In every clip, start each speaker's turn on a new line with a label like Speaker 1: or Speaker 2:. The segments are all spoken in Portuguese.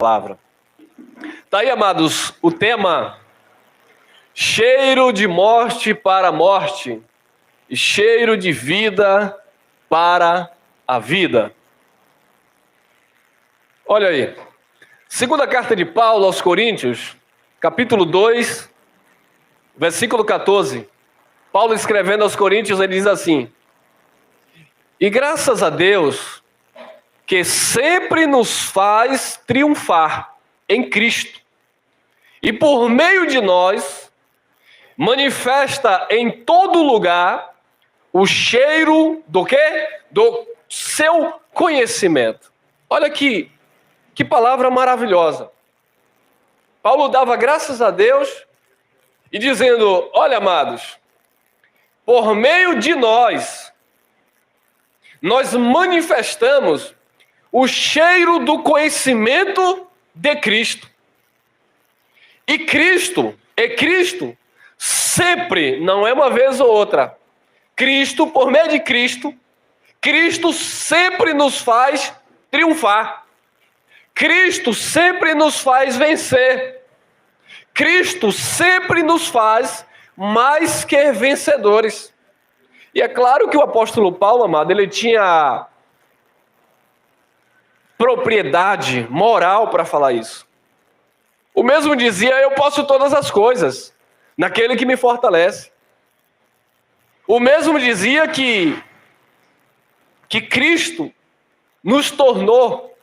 Speaker 1: Palavra. Tá aí, amados, o tema cheiro de morte para a morte e cheiro de vida para a vida. Olha aí, segunda carta de Paulo aos Coríntios, capítulo 2, versículo 14. Paulo escrevendo aos Coríntios, ele diz assim: e graças a Deus que sempre nos faz triunfar em Cristo, e por meio de nós manifesta em todo lugar o cheiro do quê? Do seu conhecimento. Olha que palavra maravilhosa. Paulo dava graças a Deus e dizendo: olha, amados, por meio de nós manifestamos o cheiro do conhecimento de Cristo. E Cristo sempre, não é uma vez ou outra. Cristo, por meio de Cristo, Cristo sempre nos faz triunfar. Cristo sempre nos faz vencer. Cristo sempre nos faz mais que vencedores. E é claro que o apóstolo Paulo, amado, ele tinha propriedade moral para falar isso. O mesmo dizia: eu posso todas as coisas naquele que me fortalece. O mesmo dizia que Cristo nos tornou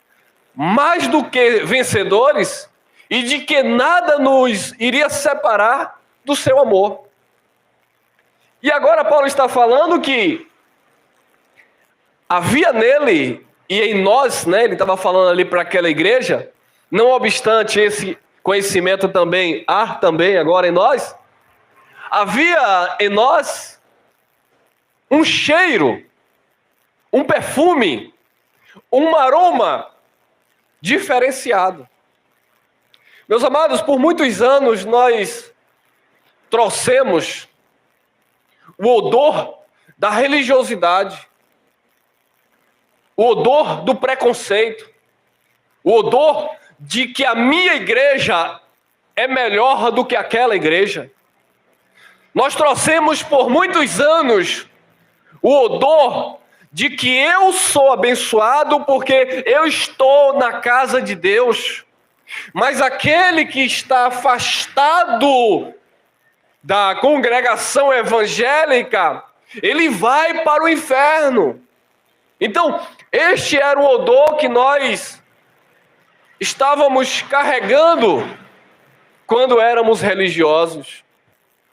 Speaker 1: mais do que vencedores e de que nada nos iria separar do seu amor. E agora Paulo está falando que havia nele e em nós, né? Ele estava falando ali para aquela igreja, não obstante esse conhecimento também, há também agora em nós, havia em nós um cheiro, um perfume, um aroma diferenciado. Meus amados, por muitos anos nós trouxemos o odor da religiosidade, o odor do preconceito, o odor de que a minha igreja é melhor do que aquela igreja. Nós trouxemos por muitos anos o odor de que eu sou abençoado porque eu estou na casa de Deus. Mas aquele que está afastado da congregação evangélica, ele vai para o inferno. Então, este era o odor que nós estávamos carregando quando éramos religiosos,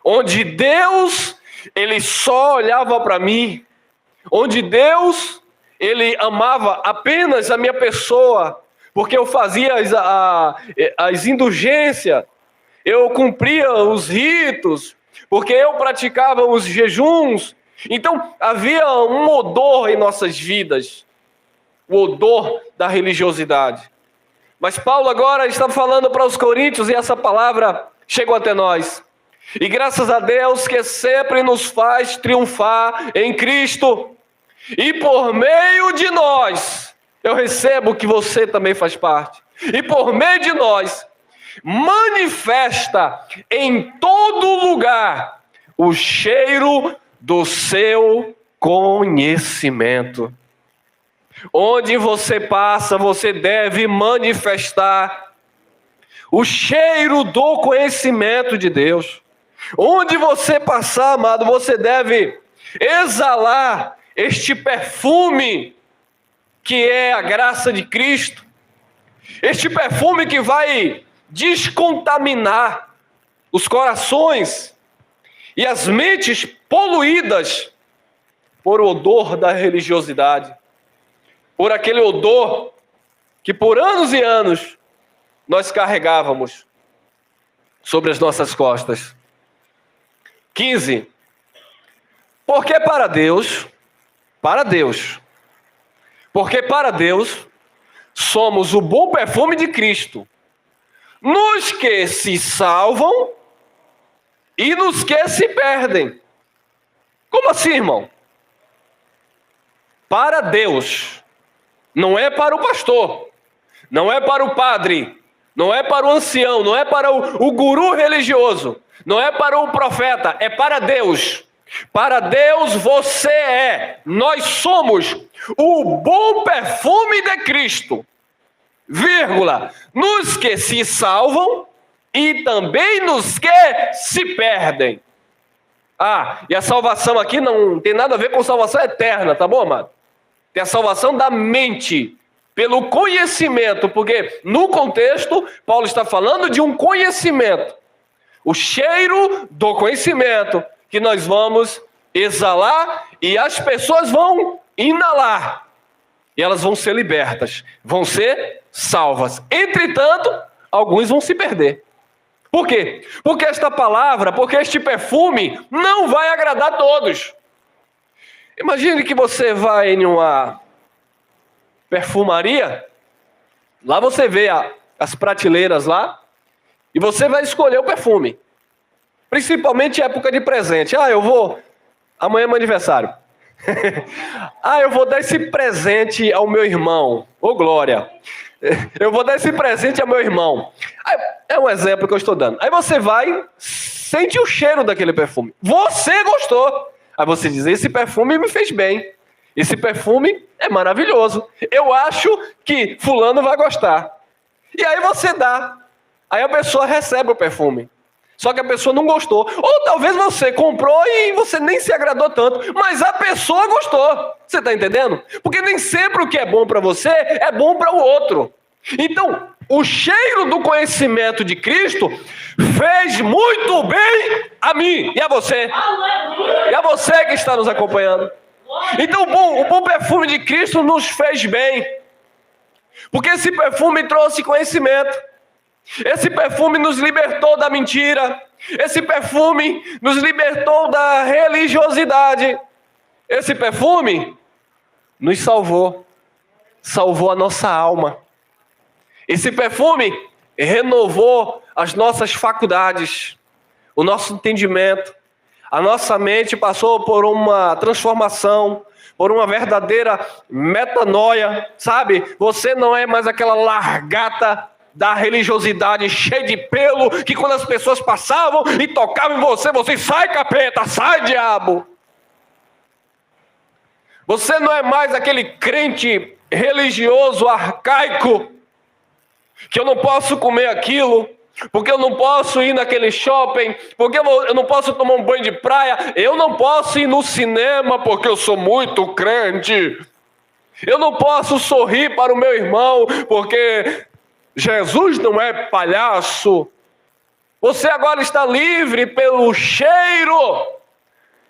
Speaker 1: onde Deus, ele só olhava para mim, onde Deus, ele amava apenas a minha pessoa, porque eu fazia as indulgências, eu cumpria os ritos, porque eu praticava os jejuns. Então havia um odor em nossas vidas, o odor da religiosidade. Mas Paulo agora está falando para os coríntios e essa palavra chegou até nós. E graças a Deus que sempre nos faz triunfar em Cristo. E por meio de nós, eu recebo que você também faz parte. E por meio de nós, manifesta em todo lugar o cheiro do seu conhecimento. Onde você passa, você deve manifestar o cheiro do conhecimento de Deus. Onde você passar, amado, você deve exalar este perfume que é a graça de Cristo. Este perfume que vai descontaminar os corações e as mentes poluídas por o odor da religiosidade. Por aquele odor que por anos e anos nós carregávamos sobre as nossas costas. 15. Porque porque para Deus somos o bom perfume de Cristo, nos que se salvam e nos que se perdem. Como assim, irmão? Para Deus. Não é para o pastor, não é para o padre, não é para o ancião, não é para o guru religioso, não é para o profeta, é para Deus. Para Deus você é, nós somos o bom perfume de Cristo, vírgula, nos que se salvam e também nos que se perdem. E a salvação aqui não tem nada a ver com salvação eterna, tá bom, amado? Tem a salvação da mente, pelo conhecimento, porque no contexto, Paulo está falando de um conhecimento. O cheiro do conhecimento que nós vamos exalar e as pessoas vão inalar. E elas vão ser libertas, vão ser salvas. Entretanto, alguns vão se perder. Por quê? Porque esta palavra, porque este perfume não vai agradar a todos. Imagine que você vai em uma perfumaria, lá você vê as prateleiras lá, e você vai escolher o perfume. Principalmente em época de presente. Amanhã é meu aniversário. Eu vou dar esse presente ao meu irmão. Ô, glória! Eu vou dar esse presente ao meu irmão. É um exemplo que eu estou dando. Aí você vai, sente o cheiro daquele perfume. Você gostou. Aí você diz, esse perfume me fez bem. Esse perfume é maravilhoso. Eu acho que fulano vai gostar. E aí você dá. Aí a pessoa recebe o perfume. Só que a pessoa não gostou. Ou talvez você comprou e você nem se agradou tanto. Mas a pessoa gostou. Você está entendendo? Porque nem sempre o que é bom para você é bom para o outro. Então, o cheiro do conhecimento de Cristo fez muito bem a mim e a você. E a você que está nos acompanhando. Então, o bom perfume de Cristo nos fez bem. Porque esse perfume trouxe conhecimento. Esse perfume nos libertou da mentira. Esse perfume nos libertou da religiosidade. Esse perfume nos salvou. Salvou a nossa alma. Esse perfume renovou as nossas faculdades, o nosso entendimento. A nossa mente passou por uma transformação, por uma verdadeira metanoia, sabe? Você não é mais aquela largata da religiosidade cheia de pelo, que quando as pessoas passavam e tocavam em você sai capeta, sai diabo. Você não é mais aquele crente religioso arcaico, que eu não posso comer aquilo, porque eu não posso ir naquele shopping, porque eu não posso tomar um banho de praia, eu não posso ir no cinema porque eu sou muito crente, eu não posso sorrir para o meu irmão porque Jesus não é palhaço. Você agora está livre pelo cheiro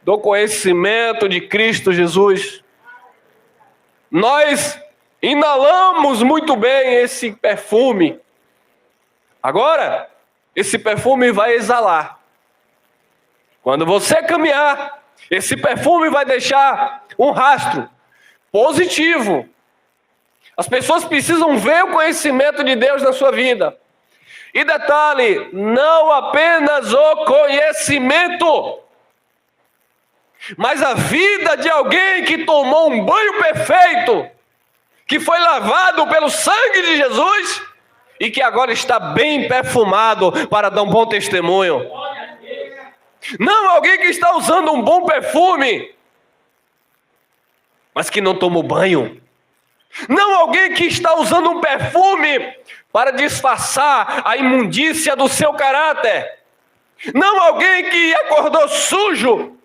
Speaker 1: do conhecimento de Cristo Jesus. Nós inalamos muito bem esse perfume. Agora, esse perfume vai exalar. Quando você caminhar, esse perfume vai deixar um rastro positivo. As pessoas precisam ver o conhecimento de Deus na sua vida. E detalhe, não apenas o conhecimento, mas a vida de alguém que tomou um banho perfeito, que foi lavado pelo sangue de Jesus e que agora está bem perfumado para dar um bom testemunho. Não alguém que está usando um bom perfume, mas que não tomou banho. Não alguém que está usando um perfume para disfarçar a imundícia do seu caráter. Não alguém que acordou sujo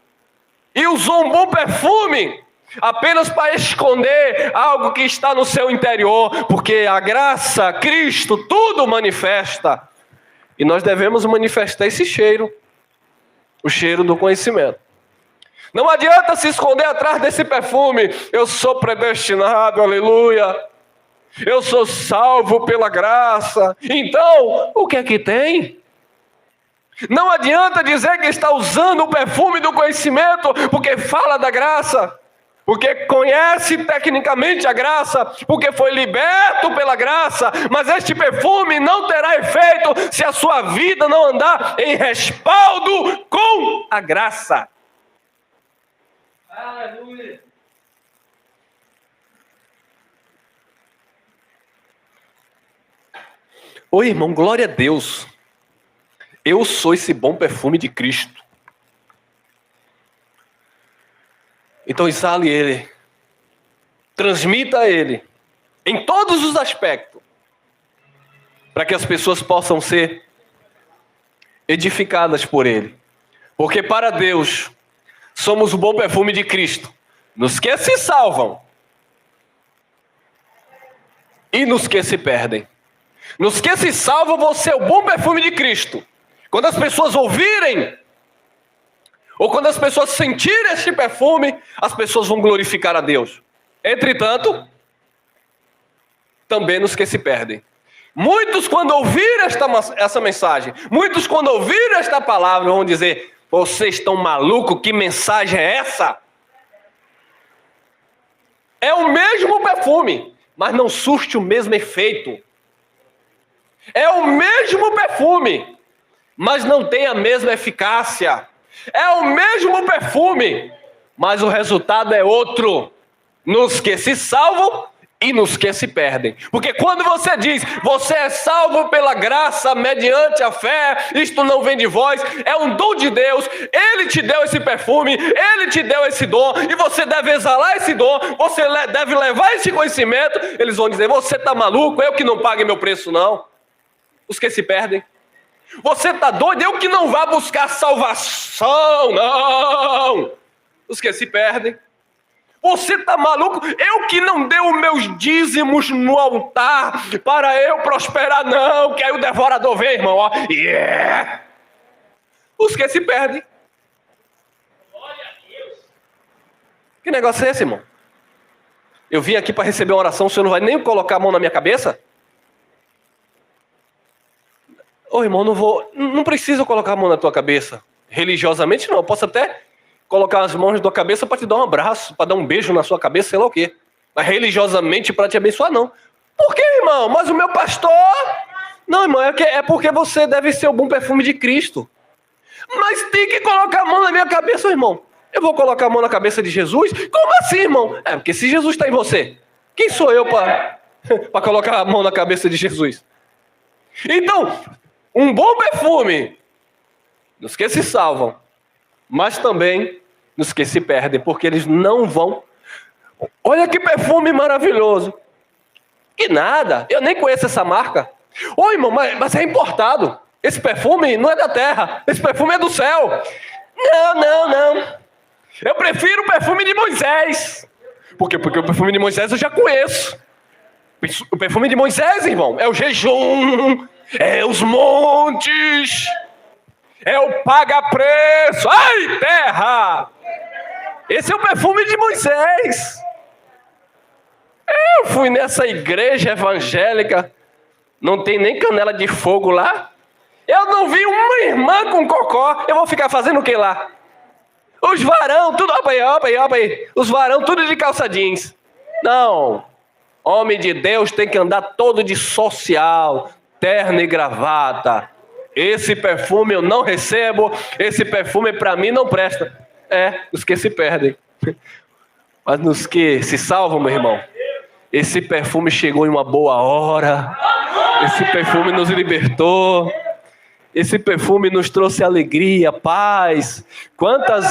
Speaker 1: e usou um bom perfume apenas para esconder algo que está no seu interior, porque a graça, Cristo, tudo manifesta. E nós devemos manifestar esse cheiro, o cheiro do conhecimento. Não adianta se esconder atrás desse perfume. Eu sou predestinado, aleluia. Eu sou salvo pela graça. Então, o que é que tem? Não adianta dizer que está usando o perfume do conhecimento, porque fala da graça, porque conhece tecnicamente a graça, porque foi liberto pela graça, mas este perfume não terá efeito se a sua vida não andar em respaldo com a graça. Oi, irmão, glória a Deus. Eu sou esse bom perfume de Cristo. Então exale ele. Transmita ele. Em todos os aspectos. Para que as pessoas possam ser edificadas por ele. Porque para Deus, somos o bom perfume de Cristo. Nos que se salvam. E nos que se perdem. Nos que se salvam, você é o bom perfume de Cristo. Quando as pessoas ouvirem, ou quando as pessoas sentirem este perfume, as pessoas vão glorificar a Deus. Entretanto, também nos que se perdem. Muitos, quando ouvirem essa mensagem, muitos, quando ouvirem esta palavra, vão dizer: vocês estão malucos? Que mensagem é essa? É o mesmo perfume, mas não surte o mesmo efeito. É o mesmo perfume, mas não tem a mesma eficácia. É o mesmo perfume, mas o resultado é outro. Nos que se salvam e nos que se perdem. Porque quando você diz, você é salvo pela graça, mediante a fé, isto não vem de vós, é um dom de Deus, Ele te deu esse perfume, Ele te deu esse dom, e você deve exalar esse dom, você deve levar esse conhecimento. Eles vão dizer: você está maluco? Eu que não pague meu preço, não. Os que se perdem. Você está doido? Eu que não vá buscar salvação, não. Os que se perdem. Você está maluco? Eu que não dei os meus dízimos no altar para eu prosperar, não. Que aí o devorador vem, irmão. Ó. Yeah. Os que se perdem. Que negócio é esse, irmão? Eu vim aqui para receber uma oração, o senhor não vai nem colocar a mão na minha cabeça? Ô, irmão, não preciso colocar a mão na tua cabeça. Religiosamente, não. Eu posso até colocar as mãos na tua cabeça para te dar um abraço, para dar um beijo na sua cabeça, sei lá o quê. Mas religiosamente para te abençoar, não. Por quê, irmão? Mas o meu pastor... Não, irmão, é porque você deve ser o bom perfume de Cristo. Mas tem que colocar a mão na minha cabeça, irmão. Eu vou colocar a mão na cabeça de Jesus? Como assim, irmão? É, porque se Jesus está em você, quem sou eu para colocar a mão na cabeça de Jesus? Então, um bom perfume nos que se salvam, mas também nos que se perdem, porque eles não vão. Olha que perfume maravilhoso. Que nada, eu nem conheço essa marca. Ô, irmão, mas é importado. Esse perfume não é da terra, esse perfume é do céu. Não. Eu prefiro o perfume de Moisés. Por quê? Porque o perfume de Moisés eu já conheço. O perfume de Moisés, irmão, é o jejum, é os montes, é o paga-preço. Ai, terra! Esse é o perfume de Moisés. Eu fui nessa igreja evangélica, não tem nem canela de fogo lá. Eu não vi uma irmã com cocó. Eu vou ficar fazendo o que lá? Os varão, tudo, opa aí. Os varão, tudo de calça jeans. Não. Homem de Deus tem que andar todo de social, terno e gravata. Esse perfume eu não recebo. Esse perfume para mim não presta. É, os que se perdem. Mas nos que se salvam, meu irmão, esse perfume chegou em uma boa hora. Esse perfume nos libertou. Esse perfume nos trouxe alegria, paz. Quantas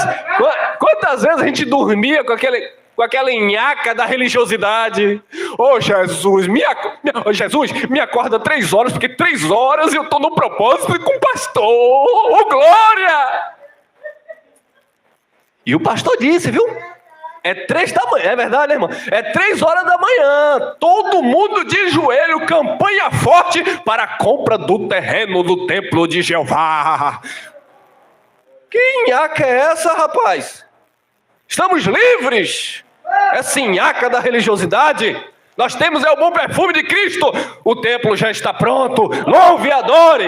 Speaker 1: vezes a gente dormia com aquela nhaca da religiosidade? Ô Jesus, me acorda 3 horas, porque 3 horas eu estou no propósito com o pastor. Ô glória! E o pastor disse, viu? É 3 da manhã, é verdade, né, irmão? É 3 horas da manhã. Todo mundo de joelho, campanha forte para a compra do terreno do templo de Jeová. Que nhaca é essa, rapaz? Estamos livres. Essa nhaca da religiosidade. Nós temos o bom perfume de Cristo. O templo já está pronto. Louve e adore.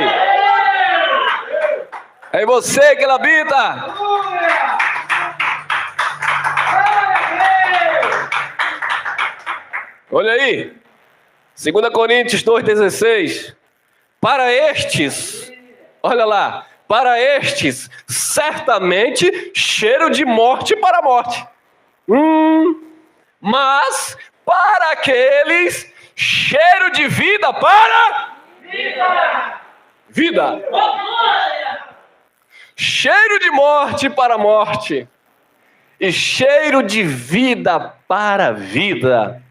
Speaker 1: É você que lá habita. Olha aí, 2 Coríntios 2,16. Para estes, olha lá, para estes, certamente cheiro de morte para a morte. Mas para aqueles, cheiro de vida para Vida. Cheiro de morte para a morte. E cheiro de vida para a vida.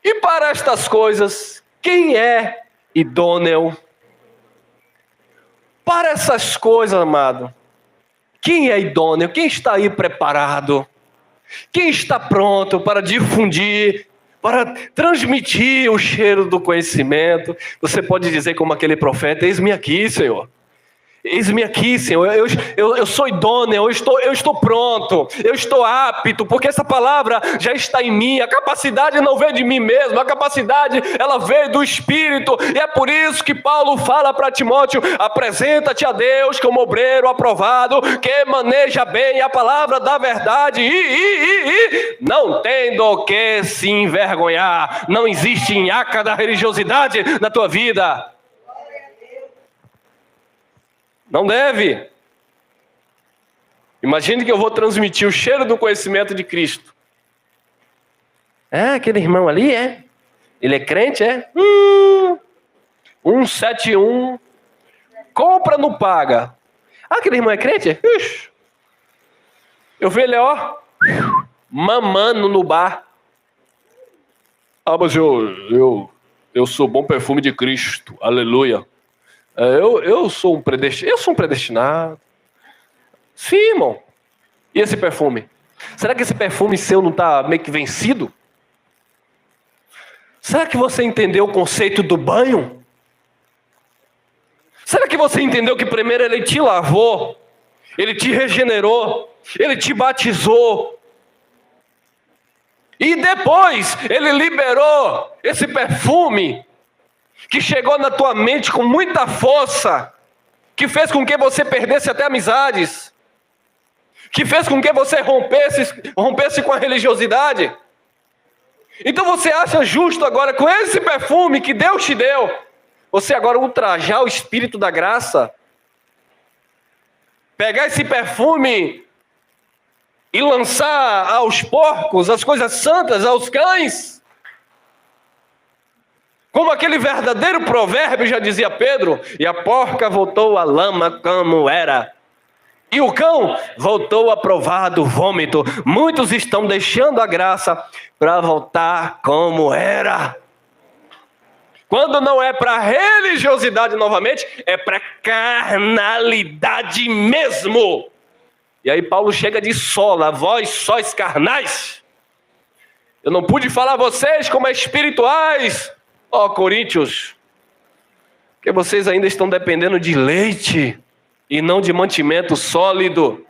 Speaker 1: E para estas coisas, quem é idôneo? Para essas coisas, amado, quem é idôneo? Quem está aí preparado? Quem está pronto para difundir, para transmitir o cheiro do conhecimento? Você pode dizer como aquele profeta: eis-me aqui, Senhor. Eis-me aqui, Senhor, eu sou idôneo, eu estou pronto, eu estou apto, porque essa palavra já está em mim. A capacidade não veio de mim mesmo, a capacidade ela veio do Espírito, e é por isso que Paulo fala para Timóteo: apresenta-te a Deus como obreiro aprovado, que maneja bem a palavra da verdade, não tem do que se envergonhar. Não existe nhaca da religiosidade na tua vida. Não deve. Imagine que eu vou transmitir o cheiro do conhecimento de Cristo. Aquele irmão ali, ele é crente, 171. Compra, não paga. Aquele irmão é crente? Eu vi ele, mamando no bar. Mas eu sou bom perfume de Cristo. Aleluia. Eu sou um predestinado. Sim, irmão. E esse perfume? Será que esse perfume seu não está meio que vencido? Será que você entendeu o conceito do banho? Será que você entendeu que primeiro ele te lavou, ele te regenerou, ele te batizou, e depois ele liberou esse perfume que chegou na tua mente com muita força, que fez com que você perdesse até amizades, que fez com que você rompesse com a religiosidade? Então você acha justo agora, com esse perfume que Deus te deu, você agora ultrajar o Espírito da graça? Pegar esse perfume e lançar aos porcos as coisas santas, aos cães? Como aquele verdadeiro provérbio já dizia Pedro: e a porca voltou à lama como era, e o cão voltou a provar do vômito. Muitos estão deixando a graça para voltar como era. Quando não é para religiosidade novamente, é para carnalidade mesmo. E aí Paulo chega de sola: vós sois carnais. Eu não pude falar a vocês como espirituais, Coríntios, porque vocês ainda estão dependendo de leite e não de mantimento sólido.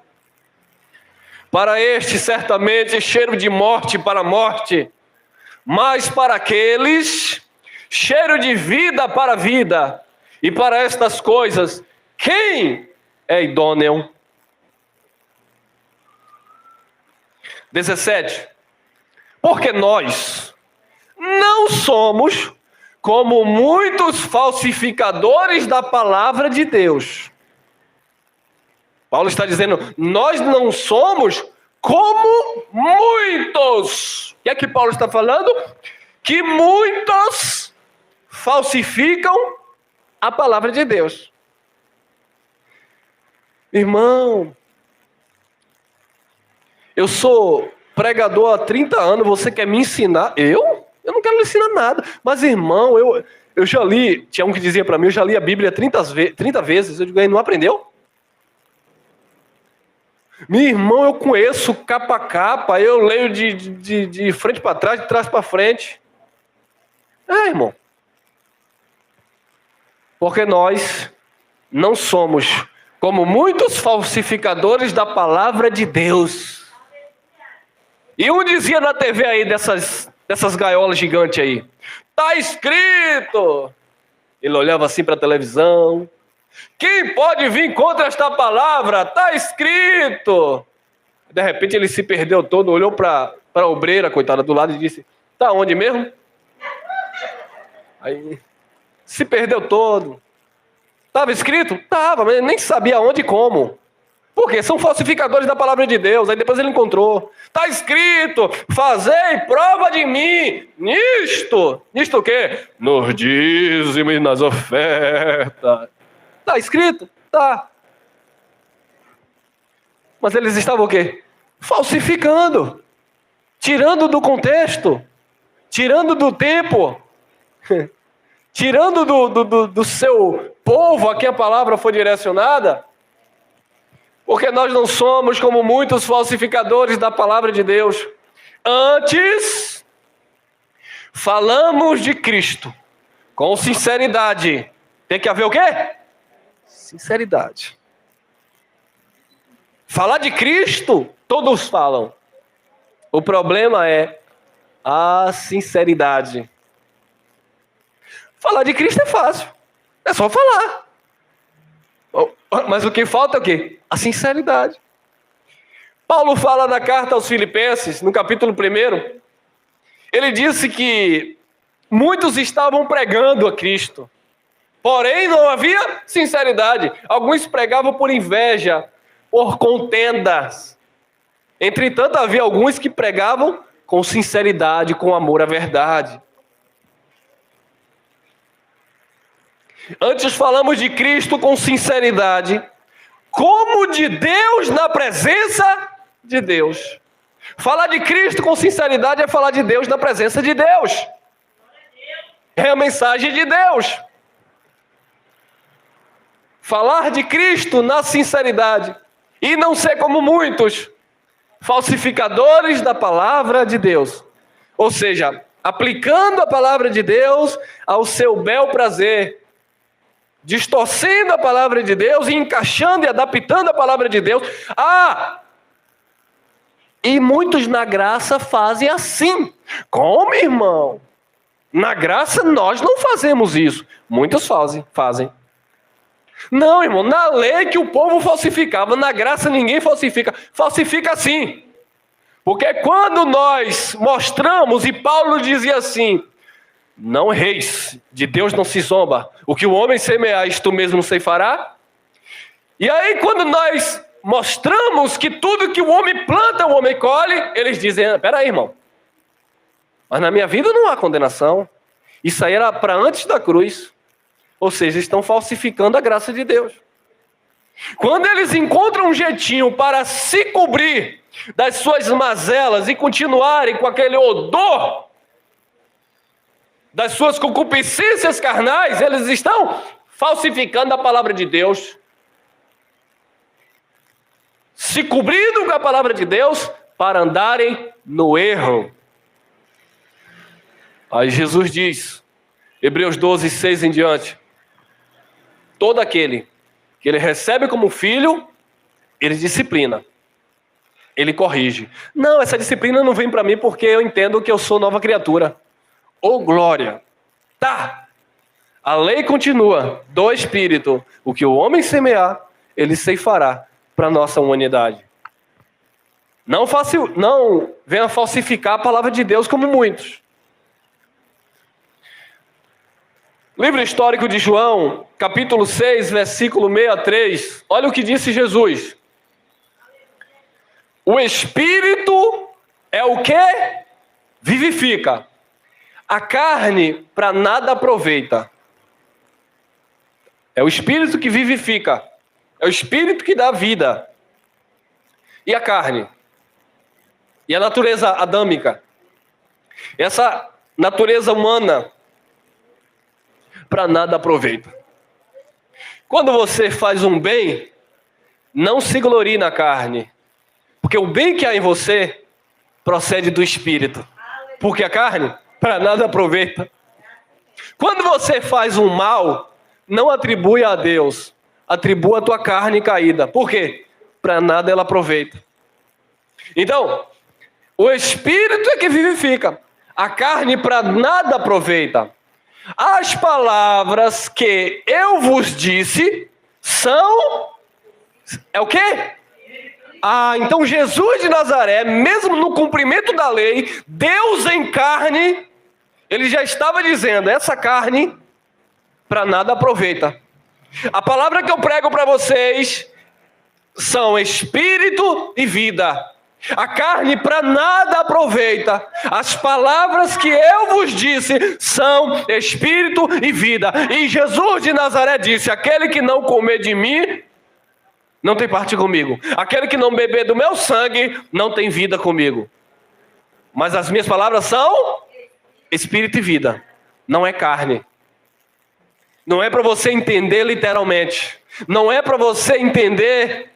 Speaker 1: Para este, certamente, cheiro de morte para a morte, mas para aqueles, cheiro de vida para a vida. E para estas coisas, quem é idôneo? 17. Porque nós não somos como muitos falsificadores da palavra de Deus. Paulo está dizendo: nós não somos como muitos. O que é que Paulo está falando? Que muitos falsificam a palavra de Deus. Irmão, eu sou pregador há 30 anos, você quer me ensinar? Eu não quero lhe ensinar nada. Mas, irmão, eu já li, tinha um que dizia para mim: eu já li a Bíblia 30 vezes. Eu digo: aí não aprendeu? Meu irmão, eu conheço capa a capa, eu leio de frente para trás, de trás para frente. Irmão. Porque nós não somos como muitos falsificadores da palavra de Deus. E um dizia na TV aí, dessas gaiolas gigantes aí: tá escrito. Ele olhava assim para a televisão: quem pode vir contra esta palavra? Está escrito. De repente ele se perdeu todo, olhou para a obreira, coitada, do lado, e disse: está onde mesmo? Aí se perdeu todo. Estava escrito? Estava, mas nem sabia onde e como. Porque são falsificadores da palavra de Deus. Aí depois ele encontrou. Está escrito, fazei prova de mim. Nisto o quê? Nos dízimos e nas ofertas. Está escrito? Tá. Mas eles estavam o quê? Falsificando. Tirando do contexto. Tirando do tempo. Tirando do seu povo a quem a palavra foi direcionada. Porque nós não somos como muitos falsificadores da palavra de Deus. Antes, falamos de Cristo com sinceridade. Tem que haver o quê? Sinceridade. Falar de Cristo, todos falam. O problema é a sinceridade. Falar de Cristo é fácil. É só falar. Mas o que falta é o quê? A sinceridade. Paulo fala na carta aos Filipenses, no capítulo 1, ele disse que muitos estavam pregando a Cristo, porém não havia sinceridade. Alguns pregavam por inveja, por contendas. Entretanto, havia alguns que pregavam com sinceridade, com amor à verdade. Antes falamos de Cristo com sinceridade, como de Deus na presença de Deus. Falar de Cristo com sinceridade é falar de Deus na presença de Deus. É a mensagem de Deus. Falar de Cristo na sinceridade e não ser como muitos falsificadores da palavra de Deus. Ou seja, aplicando a palavra de Deus ao seu bel prazer, distorcendo a palavra de Deus e encaixando e adaptando a palavra de Deus. E muitos na graça fazem assim. Como, irmão? Na graça nós não fazemos isso. Muitos fazem. Não, irmão, na lei que o povo falsificava, na graça ninguém falsifica. Falsifica sim. Porque quando nós mostramos, e Paulo dizia assim: não erreis, de Deus não se zomba. O que o homem semear, isto mesmo ceifará. E aí, quando nós mostramos que tudo que o homem planta, o homem colhe, eles dizem: peraí, irmão, mas na minha vida não há condenação. Isso aí era para antes da cruz. Ou seja, estão falsificando a graça de Deus. Quando eles encontram um jeitinho para se cobrir das suas mazelas e continuarem com aquele odor das suas concupiscências carnais, eles estão falsificando a palavra de Deus, se cobrindo com a palavra de Deus para andarem no erro. Aí Jesus diz, Hebreus 12, 6 em diante: todo aquele que ele recebe como filho, ele disciplina, ele corrige. Não, essa disciplina não vem para mim porque eu entendo que eu sou nova criatura. Ô glória! Tá! A lei continua do Espírito. O que o homem semear, ele ceifará para a nossa humanidade. Não venha falsificar a palavra de Deus como muitos. Livro histórico de João, capítulo 6, versículo 63. Olha o que disse Jesus. O Espírito é o que vivifica. A carne para nada aproveita. É o Espírito que vivifica. É o Espírito que dá vida. E a carne? E a natureza adâmica? Essa natureza humana para nada aproveita. Quando você faz um bem, não se glorie na carne. Porque o bem que há em você procede do Espírito. Porque a carne para nada aproveita. Quando você faz um mal, não atribui a Deus. Atribua a tua carne caída. Por quê? Para nada ela aproveita. Então, o Espírito é que vivifica. A carne para nada aproveita. As palavras que eu vos disse são... É o quê? Então Jesus de Nazaré, mesmo no cumprimento da lei, Deus em carne, ele já estava dizendo, essa carne para nada aproveita. A palavra que eu prego para vocês são espírito e vida. A carne para nada aproveita. As palavras que eu vos disse são espírito e vida. E Jesus de Nazaré disse: aquele que não comer de mim, não tem parte comigo. Aquele que não beber do meu sangue, não tem vida comigo. Mas as minhas palavras são espírito e vida. Não é carne. Não é para você entender literalmente. Não é para você entender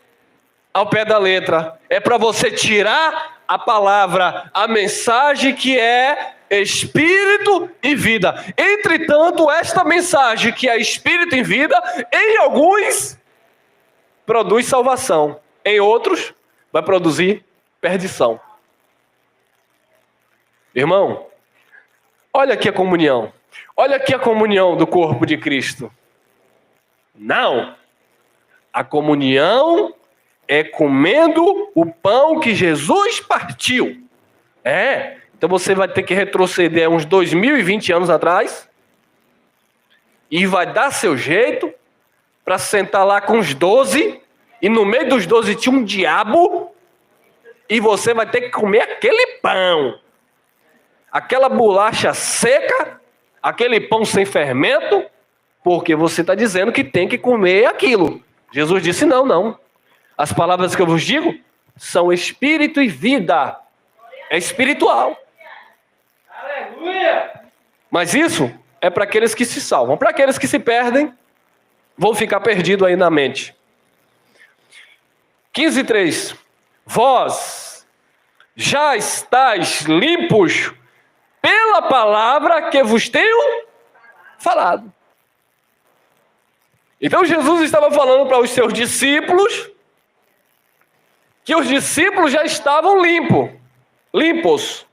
Speaker 1: ao pé da letra. É para você tirar a palavra, a mensagem que é espírito e vida. Entretanto, esta mensagem que é espírito e vida, em alguns produz salvação. Em outros, vai produzir perdição. Irmão, olha aqui a comunhão. Olha aqui a comunhão do corpo de Cristo. Não. A comunhão é comendo o pão que Jesus partiu. Então você vai ter que retroceder uns 2020 anos atrás e vai dar seu jeito para sentar lá com os 12 e no meio dos 12 tinha um diabo e você vai ter que comer aquele pão, aquela bolacha seca, aquele pão sem fermento, porque você está dizendo que tem que comer aquilo. Jesus disse: não. As palavras que eu vos digo são espírito e vida. É espiritual. Aleluia! Mas isso é para aqueles que se salvam. Para aqueles que se perdem, vão ficar perdidos aí na mente. 15:3. Vós já estáis limpos pela palavra que vos tenho falado. Então Jesus estava falando para os seus discípulos que os discípulos já estavam limpos.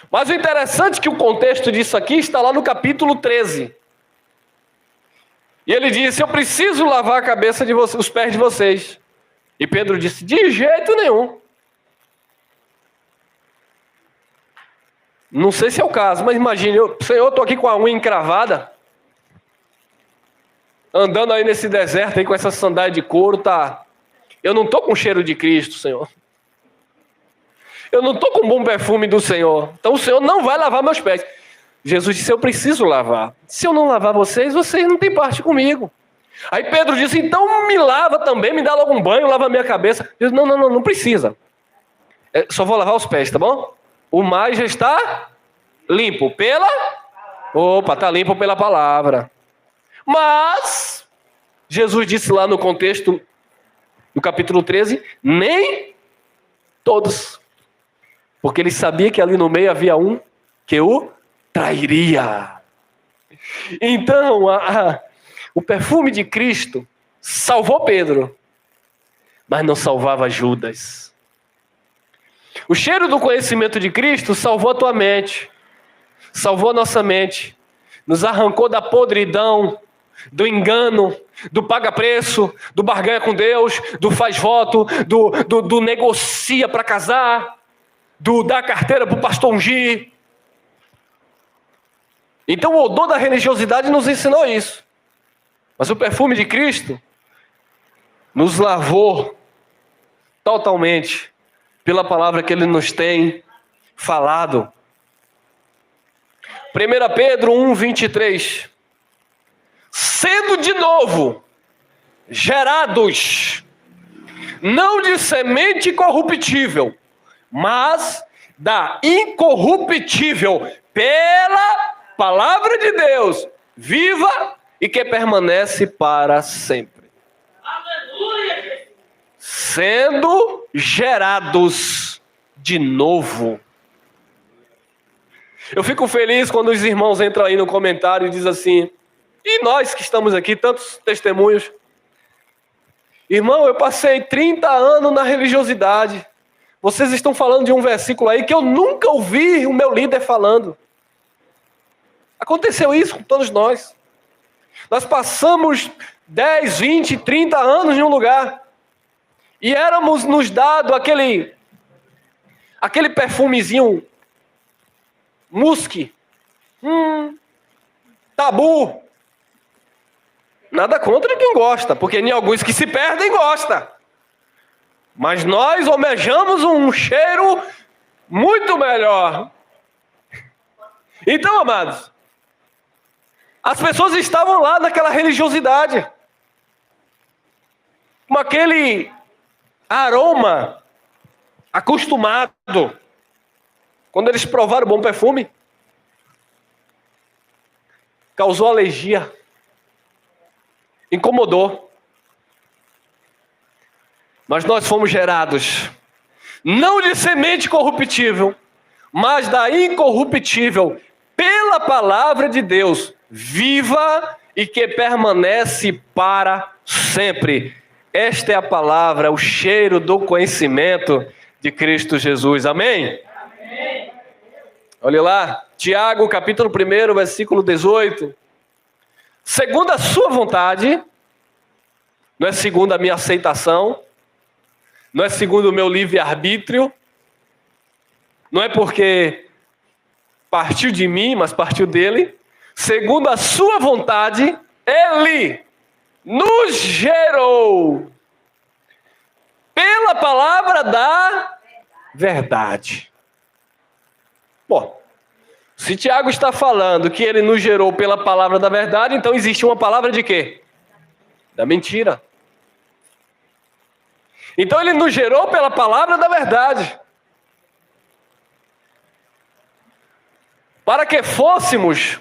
Speaker 1: Mas o interessante é que o contexto disso aqui está lá no capítulo 13. E ele disse: eu preciso lavar a cabeça de vocês, os pés de vocês. E Pedro disse: de jeito nenhum. Não sei se é o caso, mas imagine, Senhor, eu estou aqui com a unha encravada, andando aí nesse deserto aí com essa sandália de couro, tá? Eu não estou com cheiro de Cristo, Senhor. Eu não estou com bom perfume do Senhor. Então o Senhor não vai lavar meus pés. Jesus disse: eu preciso lavar. Se eu não lavar vocês não têm parte comigo. Aí Pedro disse: então me lava também, me dá logo um banho, lava a minha cabeça. Eu disse: não precisa. Só vou lavar os pés, tá bom? O mais já está limpo pela... está limpo pela palavra. Mas Jesus disse lá no contexto do capítulo 13, nem todos. Porque ele sabia que ali no meio havia um que o trairia. Então, o perfume de Cristo salvou Pedro, mas não salvava Judas. O cheiro do conhecimento de Cristo salvou a tua mente, salvou a nossa mente, nos arrancou da podridão, do engano, do paga-preço, do barganha com Deus, do faz-voto, do negocia para casar, do dar carteira para o pastor ungir. Então o odor da religiosidade nos ensinou isso. Mas o perfume de Cristo nos lavou totalmente pela palavra que Ele nos tem falado. 1 Pedro 1:23. Sendo de novo gerados, não de semente corruptível, mas da incorruptível, pela palavra de Deus, viva e que permanece para sempre. Aleluia! Sendo gerados de novo. Eu fico feliz quando os irmãos entram aí no comentário e dizem assim: e nós que estamos aqui, tantos testemunhos. Irmão, eu passei 30 anos na religiosidade. Vocês estão falando de um versículo aí que eu nunca ouvi o meu líder falando. Aconteceu isso com todos nós. Nós passamos 10, 20, 30 anos em um lugar. E éramos nos dado aquele perfumezinho musque. Tabu. Nada contra quem gosta, porque nem alguns que se perdem gostam. Mas nós almejamos um cheiro muito melhor. Então, amados, as pessoas estavam lá naquela religiosidade, com aquele aroma acostumado. Quando eles provaram o bom perfume, causou alergia, incomodou. Mas nós fomos gerados, não de semente corruptível, mas da incorruptível, pela palavra de Deus, viva e que permanece para sempre. Esta é a palavra, o cheiro do conhecimento de Cristo Jesus. Amém? Amém. Olha lá, Tiago, capítulo 1, versículo 18. Segundo a sua vontade, não é segundo a minha aceitação, não é segundo o meu livre-arbítrio, não é porque partiu de mim, mas partiu dele. Segundo a sua vontade, ele nos gerou pela palavra da verdade. Bom, se Tiago está falando que ele nos gerou pela palavra da verdade, então existe uma palavra de quê? Da mentira. Então ele nos gerou pela palavra da verdade, para que fôssemos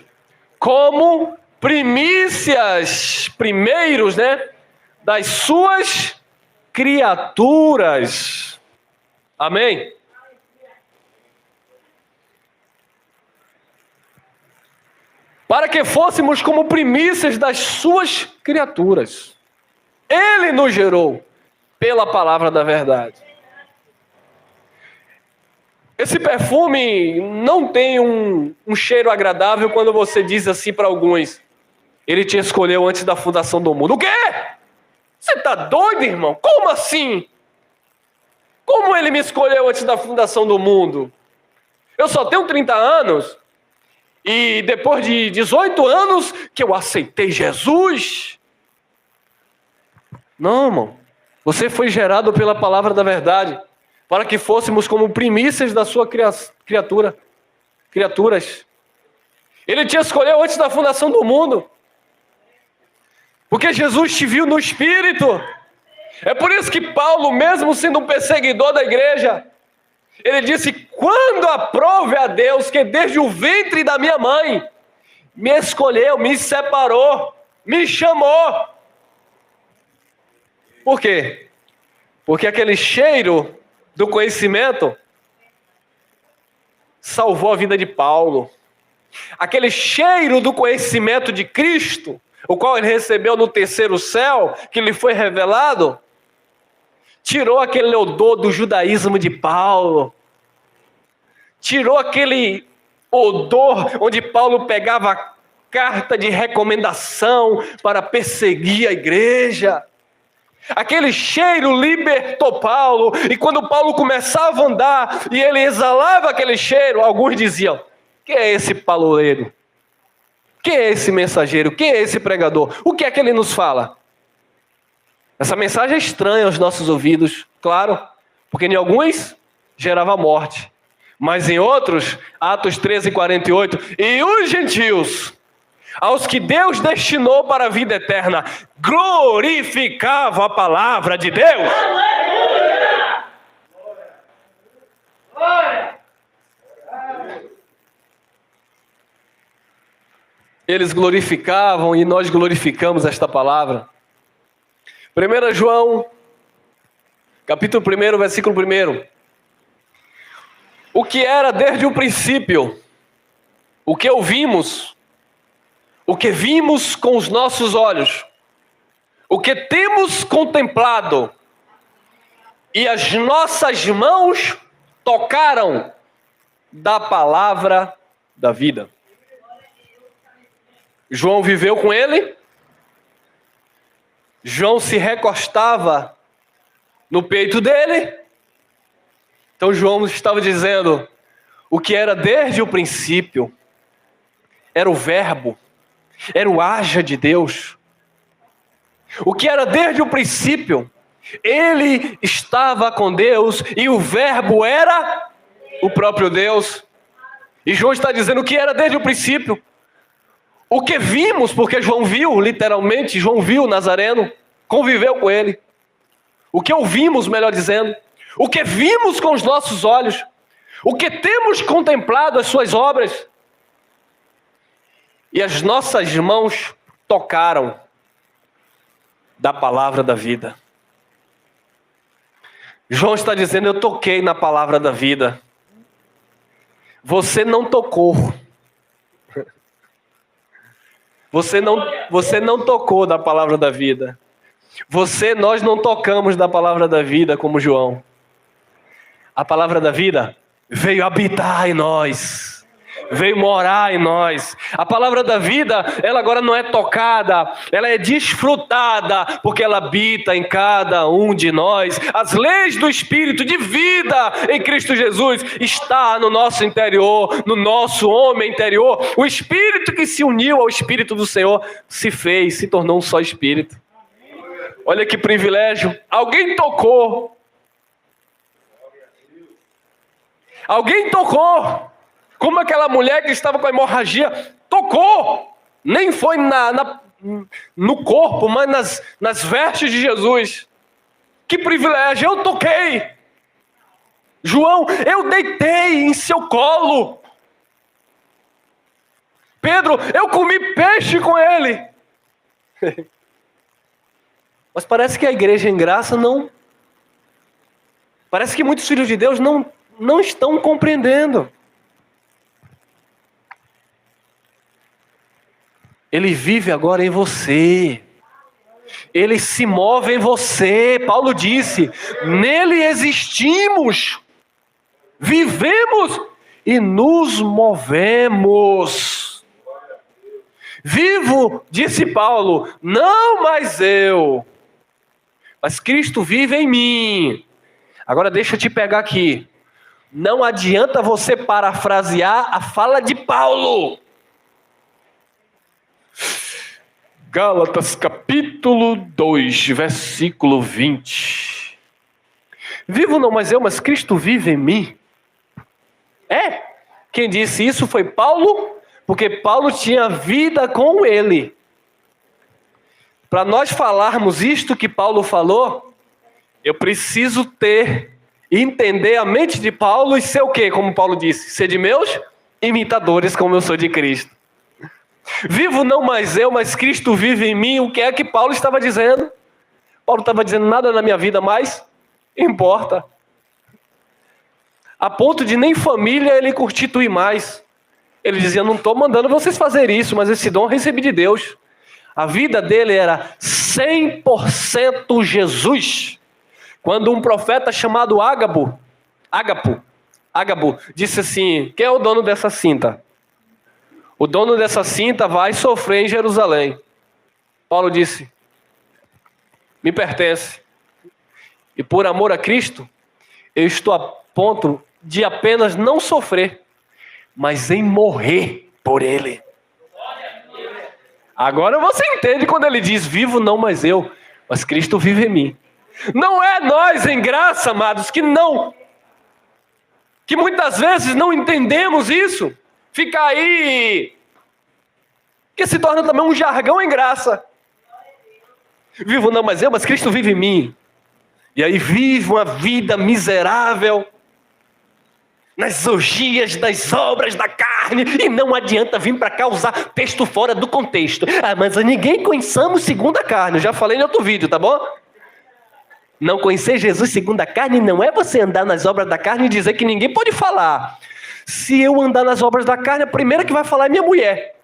Speaker 1: como primícias, primeiros, das suas criaturas. Amém? Para que fôssemos como primícias das suas criaturas. Ele nos gerou pela palavra da verdade. Esse perfume não tem um cheiro agradável quando você diz assim para alguns: ele te escolheu antes da fundação do mundo. O quê? Você está doido, irmão? Como assim? Como ele me escolheu antes da fundação do mundo? Eu só tenho 30 anos e depois de 18 anos que eu aceitei Jesus. Não, irmão. Você foi gerado pela palavra da verdade, para que fôssemos como primícias da sua criaturas. Ele te escolheu antes da fundação do mundo, porque Jesus te viu no Espírito. É por isso que Paulo, mesmo sendo um perseguidor da igreja, ele disse: quando aprove a Deus que desde o ventre da minha mãe me escolheu, me separou, me chamou. Por quê? Porque aquele cheiro do conhecimento salvou a vida de Paulo. Aquele cheiro do conhecimento de Cristo, o qual ele recebeu no terceiro céu, que lhe foi revelado, tirou aquele odor do judaísmo de Paulo. Tirou aquele odor onde Paulo pegava carta de recomendação para perseguir a igreja. Aquele cheiro libertou Paulo, e quando Paulo começava a andar e ele exalava aquele cheiro, alguns diziam: quem é esse paloeiro? Quem é esse mensageiro? Quem é esse pregador? O que é que ele nos fala? Essa mensagem é estranha aos nossos ouvidos, claro, porque em alguns gerava morte, mas em outros, Atos 13:48, e os gentios, aos que Deus destinou para a vida eterna, glorificavam a palavra de Deus. Eles glorificavam e nós glorificamos esta palavra. 1 João, capítulo 1, versículo 1. O que era desde o princípio, o que ouvimos, o que vimos com os nossos olhos, o que temos contemplado e as nossas mãos tocaram da palavra da vida. João viveu com ele. João se recostava no peito dele. Então João estava dizendo: o que era desde o princípio era o verbo, era o haja de Deus. O que era desde o princípio. Ele estava com Deus e o Verbo era o próprio Deus. E João está dizendo o que era desde o princípio. O que vimos, porque João viu, literalmente, João viu o Nazareno, conviveu com ele. O que ouvimos, melhor dizendo. O que vimos com os nossos olhos. O que temos contemplado as suas obras. E as nossas mãos tocaram da palavra da vida. João está dizendo, eu toquei na palavra da vida. Você não tocou. Você não tocou da palavra da vida. Nós não tocamos da palavra da vida como João. A palavra da vida veio habitar em nós. Veio morar em nós. A palavra da vida, ela agora não é tocada, ela é desfrutada, porque ela habita em cada um de nós. As leis do Espírito de vida em Cristo Jesus está no nosso interior, no nosso homem interior. O Espírito que se uniu ao Espírito do Senhor se tornou um só Espírito. Olha que privilégio. Alguém tocou. Alguém tocou. Como aquela mulher que estava com a hemorragia, tocou. Nem foi no corpo, mas nas vestes de Jesus. Que privilégio, eu toquei. João, eu deitei em seu colo. Pedro, eu comi peixe com ele. Mas parece que a igreja em graça não... Parece que muitos filhos de Deus não estão compreendendo. Ele vive agora em você. Ele se move em você. Paulo disse, nele existimos, vivemos e nos movemos. Vivo, disse Paulo, não mais eu, mas Cristo vive em mim. Agora deixa eu te pegar aqui. Não adianta você parafrasear a fala de Paulo. Gálatas capítulo 2, versículo 20. Vivo não mais eu, mas Cristo vive em mim. Quem disse isso foi Paulo, porque Paulo tinha vida com ele. Para nós falarmos isto que Paulo falou, eu preciso entender a mente de Paulo e ser o quê? Como Paulo disse, ser de meus imitadores, como eu sou de Cristo. Vivo não mais eu, mas Cristo vive em mim. O que é que Paulo estava dizendo? Paulo estava dizendo, nada na minha vida mais importa. A ponto de nem família ele constitui mais. Ele dizia, não estou mandando vocês fazerem isso, mas esse dom eu recebi de Deus. A vida dele era 100% Jesus. Quando um profeta chamado Ágabo disse assim, quem é o dono dessa cinta? O dono dessa cinta vai sofrer em Jerusalém. Paulo disse, me pertence. E por amor a Cristo, eu estou a ponto de apenas não sofrer, mas em morrer por Ele. Agora você entende quando ele diz, vivo não mais eu, mas Cristo vive em mim. Não é nós em graça, amados, que muitas vezes não entendemos isso. Fica aí, que se torna também um jargão em graça. Vivo não mais eu, mas Cristo vive em mim. E aí vive uma vida miserável, nas orgias das obras da carne, e não adianta vir para cá usar texto fora do contexto. Mas ninguém conhecemos segundo a carne, eu já falei em outro vídeo, tá bom? Não conhecer Jesus segundo a carne não é você andar nas obras da carne e dizer que ninguém pode falar. Se eu andar nas obras da carne, a primeira que vai falar é minha mulher.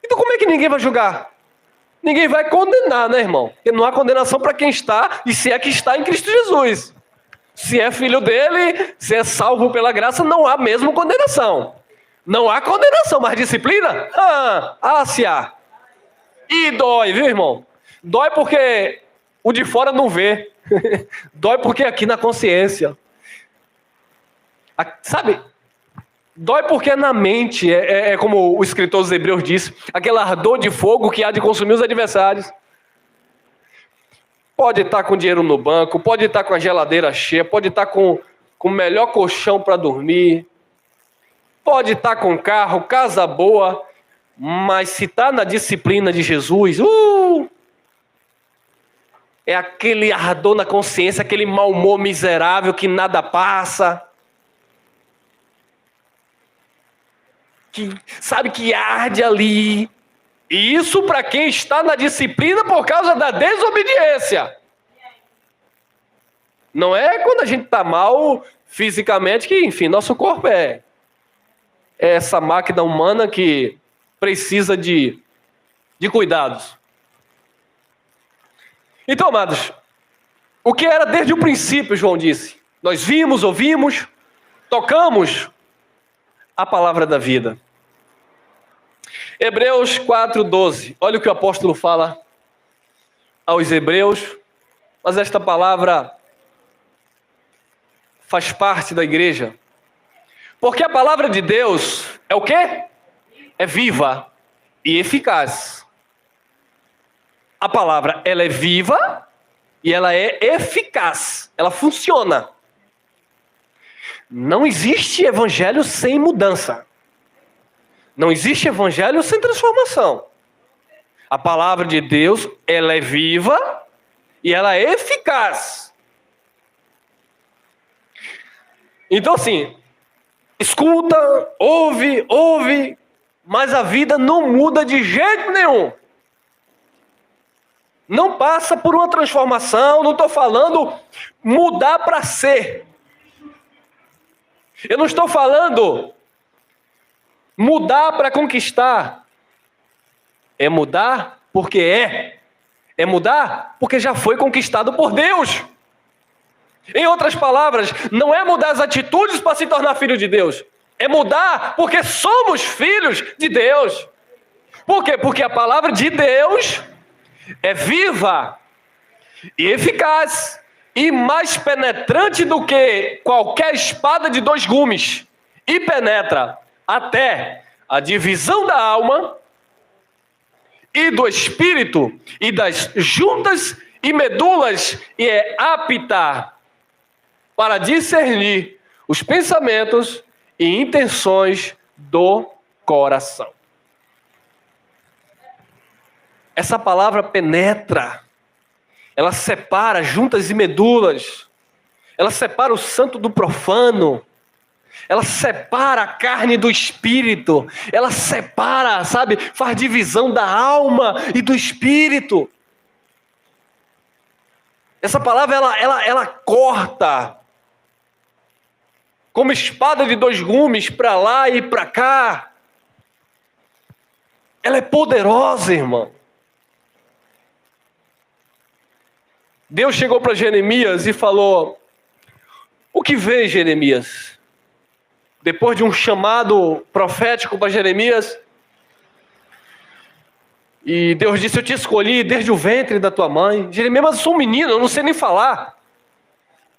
Speaker 1: Então como é que ninguém vai julgar? Ninguém vai condenar, né, irmão? Porque não há condenação para quem está, e se é que está em Cristo Jesus. Se é filho dele, se é salvo pela graça, não há mesmo condenação. Não há condenação, mas disciplina? Se há. E dói, viu, irmão? Dói porque o de fora não vê. Dói porque aqui na consciência. Sabe? Dói porque é na mente, é como o escritor dos Hebreus disse, aquele ardor de fogo que há de consumir os adversários. Pode estar com dinheiro no banco, pode estar com a geladeira cheia, pode estar com o melhor colchão para dormir, pode estar com carro, casa boa, mas se está na disciplina de Jesus, é aquele ardor na consciência, aquele mau humor miserável que nada passa, que sabe que arde ali. E isso para quem está na disciplina por causa da desobediência. Não é quando a gente está mal fisicamente, que enfim, nosso corpo é essa máquina humana que precisa de cuidados. Então, amados, o que era desde o princípio, João disse, nós vimos, ouvimos, tocamos a palavra da vida. Hebreus 4:12, olha o que o apóstolo fala aos hebreus, mas esta palavra faz parte da igreja. Porque a palavra de Deus é o quê? É viva e eficaz. A palavra, ela é viva e ela é eficaz. Ela funciona. Não existe evangelho sem mudança. Não existe evangelho sem transformação. A palavra de Deus, ela é viva e ela é eficaz. Então, assim, escuta, ouve, mas a vida não muda de jeito nenhum. Não passa por uma transformação, não estou falando mudar para ser. Eu não estou falando mudar para conquistar. É mudar porque é. É mudar porque já foi conquistado por Deus. Em outras palavras, não é mudar as atitudes para se tornar filho de Deus. É mudar porque somos filhos de Deus. Por quê? Porque a palavra de Deus é viva e eficaz e mais penetrante do que qualquer espada de 2 gumes. E penetra até a divisão da alma e do espírito e das juntas e medulas e é apta para discernir os pensamentos e intenções do coração. Essa palavra penetra, ela separa juntas e medulas, ela separa o santo do profano, ela separa a carne do espírito, ela separa, sabe, faz divisão da alma e do espírito. Essa palavra, ela corta, como espada de 2 gumes, para lá e para cá. Ela é poderosa, irmão. Deus chegou para Jeremias e falou: o que vê, Jeremias? Depois de um chamado profético para Jeremias, e Deus disse: eu te escolhi desde o ventre da tua mãe. Jeremias, mas eu sou um menino, eu não sei nem falar.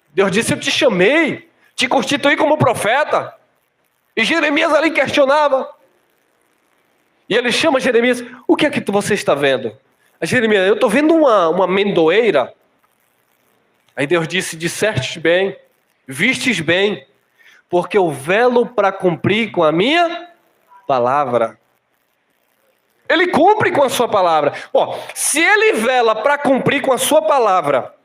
Speaker 1: Deus disse: eu te chamei, te constituí como profeta. E Jeremias ali questionava. E ele chama Jeremias: o que é que você está vendo? A Jeremias: eu estou vendo uma amendoeira. Aí Deus disse: dissestes bem, vistes bem, porque eu velo para cumprir com a minha palavra. Ele cumpre com a sua palavra. Se ele vela para cumprir com a sua palavra,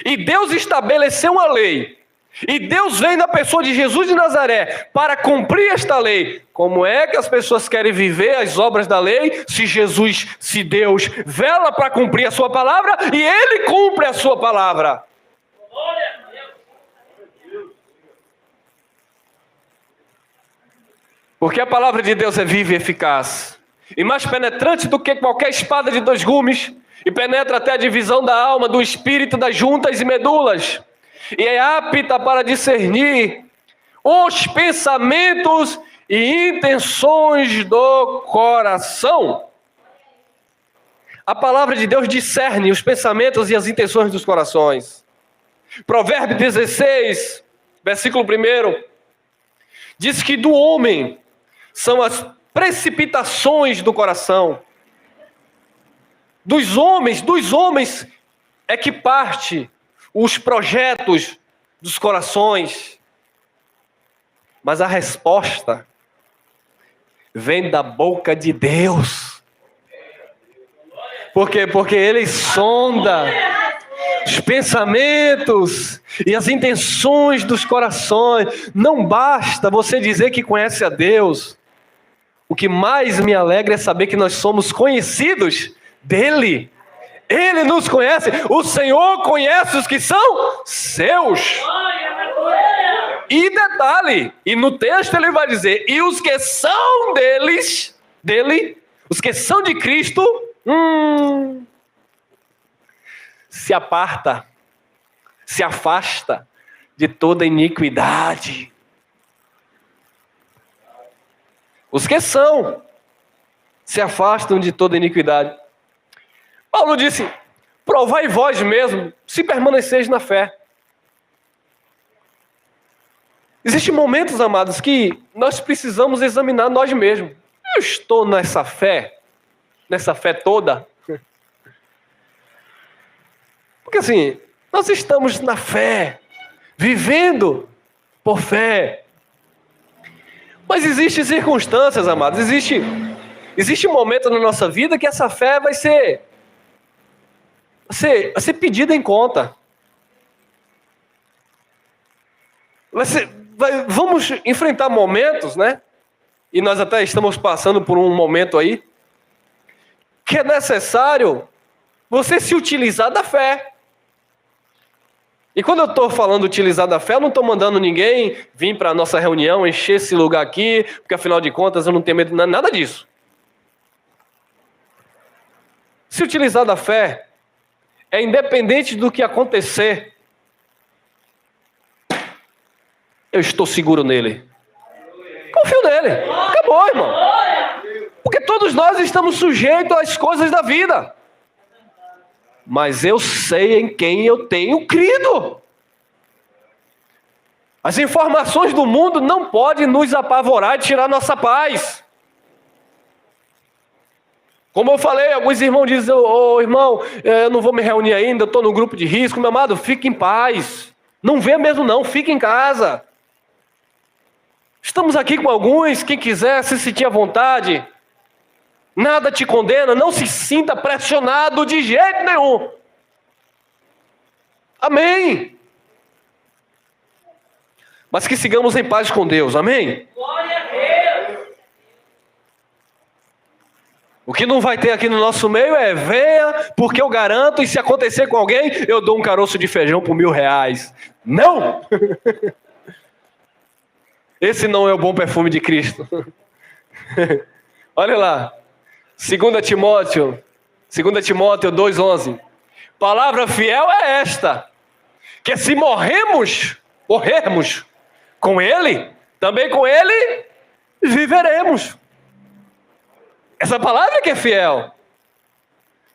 Speaker 1: e Deus estabeleceu uma lei, e Deus vem na pessoa de Jesus de Nazaré para cumprir esta lei, como é que as pessoas querem viver as obras da lei se Deus vela para cumprir a sua palavra e ele cumpre a sua palavra? Porque a palavra de Deus é viva e eficaz, e mais penetrante do que qualquer espada de 2 gumes, e penetra até a divisão da alma, do espírito, das juntas e medulas, e é apta para discernir os pensamentos e intenções do coração. A palavra de Deus discerne os pensamentos e as intenções dos corações. Provérbios 16, versículo 1, Diz que do homem são as precipitações do coração. Dos homens é que parte os projetos dos corações. Mas a resposta vem da boca de Deus. Por quê? Porque Ele sonda os pensamentos e as intenções dos corações. Não basta você dizer que conhece a Deus. O que mais me alegra é saber que nós somos conhecidos dEle. Ele nos conhece. O Senhor conhece os que são seus. E detalhe, e no texto ele vai dizer, e os que são dele, os que são de Cristo, se aparta, se afasta de toda iniquidade. Os que são, se afastam de toda iniquidade. Paulo disse, provai vós mesmo, se permaneceis na fé. Existem momentos, amados, que nós precisamos examinar nós mesmos. Eu estou nessa fé toda? Porque assim, nós estamos na fé, vivendo por fé. Mas existem circunstâncias, amados, existe momento na nossa vida que essa fé vai ser pedida em conta. Vamos enfrentar momentos, né? E nós até estamos passando por um momento aí, que é necessário você se utilizar da fé. E quando eu estou falando utilizar da fé, eu não estou mandando ninguém vir para a nossa reunião, encher esse lugar aqui, porque afinal de contas eu não tenho medo de nada disso. Se utilizar da fé é independente do que acontecer, eu estou seguro nele. Confio nele. Acabou, irmão. Porque todos nós estamos sujeitos às coisas da vida. Mas eu sei em quem eu tenho crido. As informações do mundo não podem nos apavorar e tirar nossa paz. Como eu falei, alguns irmãos dizem, irmão, eu não vou me reunir ainda, eu estou no grupo de risco. Meu amado, fique em paz. Não vê mesmo não, fique em casa. Estamos aqui com alguns, quem quiser, se sentir à vontade. Nada te condena, não se sinta pressionado de jeito nenhum. Amém. Mas que sigamos em paz com Deus, amém? Glória a Deus. O que não vai ter aqui no nosso meio é venha, porque eu garanto, e se acontecer com alguém, eu dou um caroço de feijão por R$1.000. Não! Esse não é o bom perfume de Cristo. Olha lá. 2 Timóteo 2:11. Palavra fiel é esta, que se morrermos com Ele, também com Ele viveremos. Essa palavra que é fiel.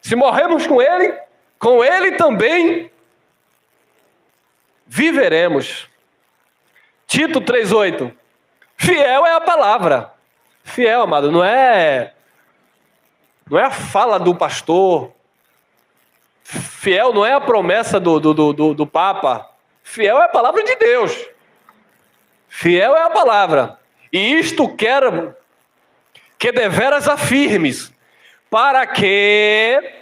Speaker 1: Se morrermos com Ele também viveremos. Tito 3:8. Fiel é a palavra. Fiel, amado, não é a fala do pastor. Fiel não é a promessa do Papa. Fiel é a palavra de Deus. Fiel é a palavra. E isto quero que deveras afirmes, para que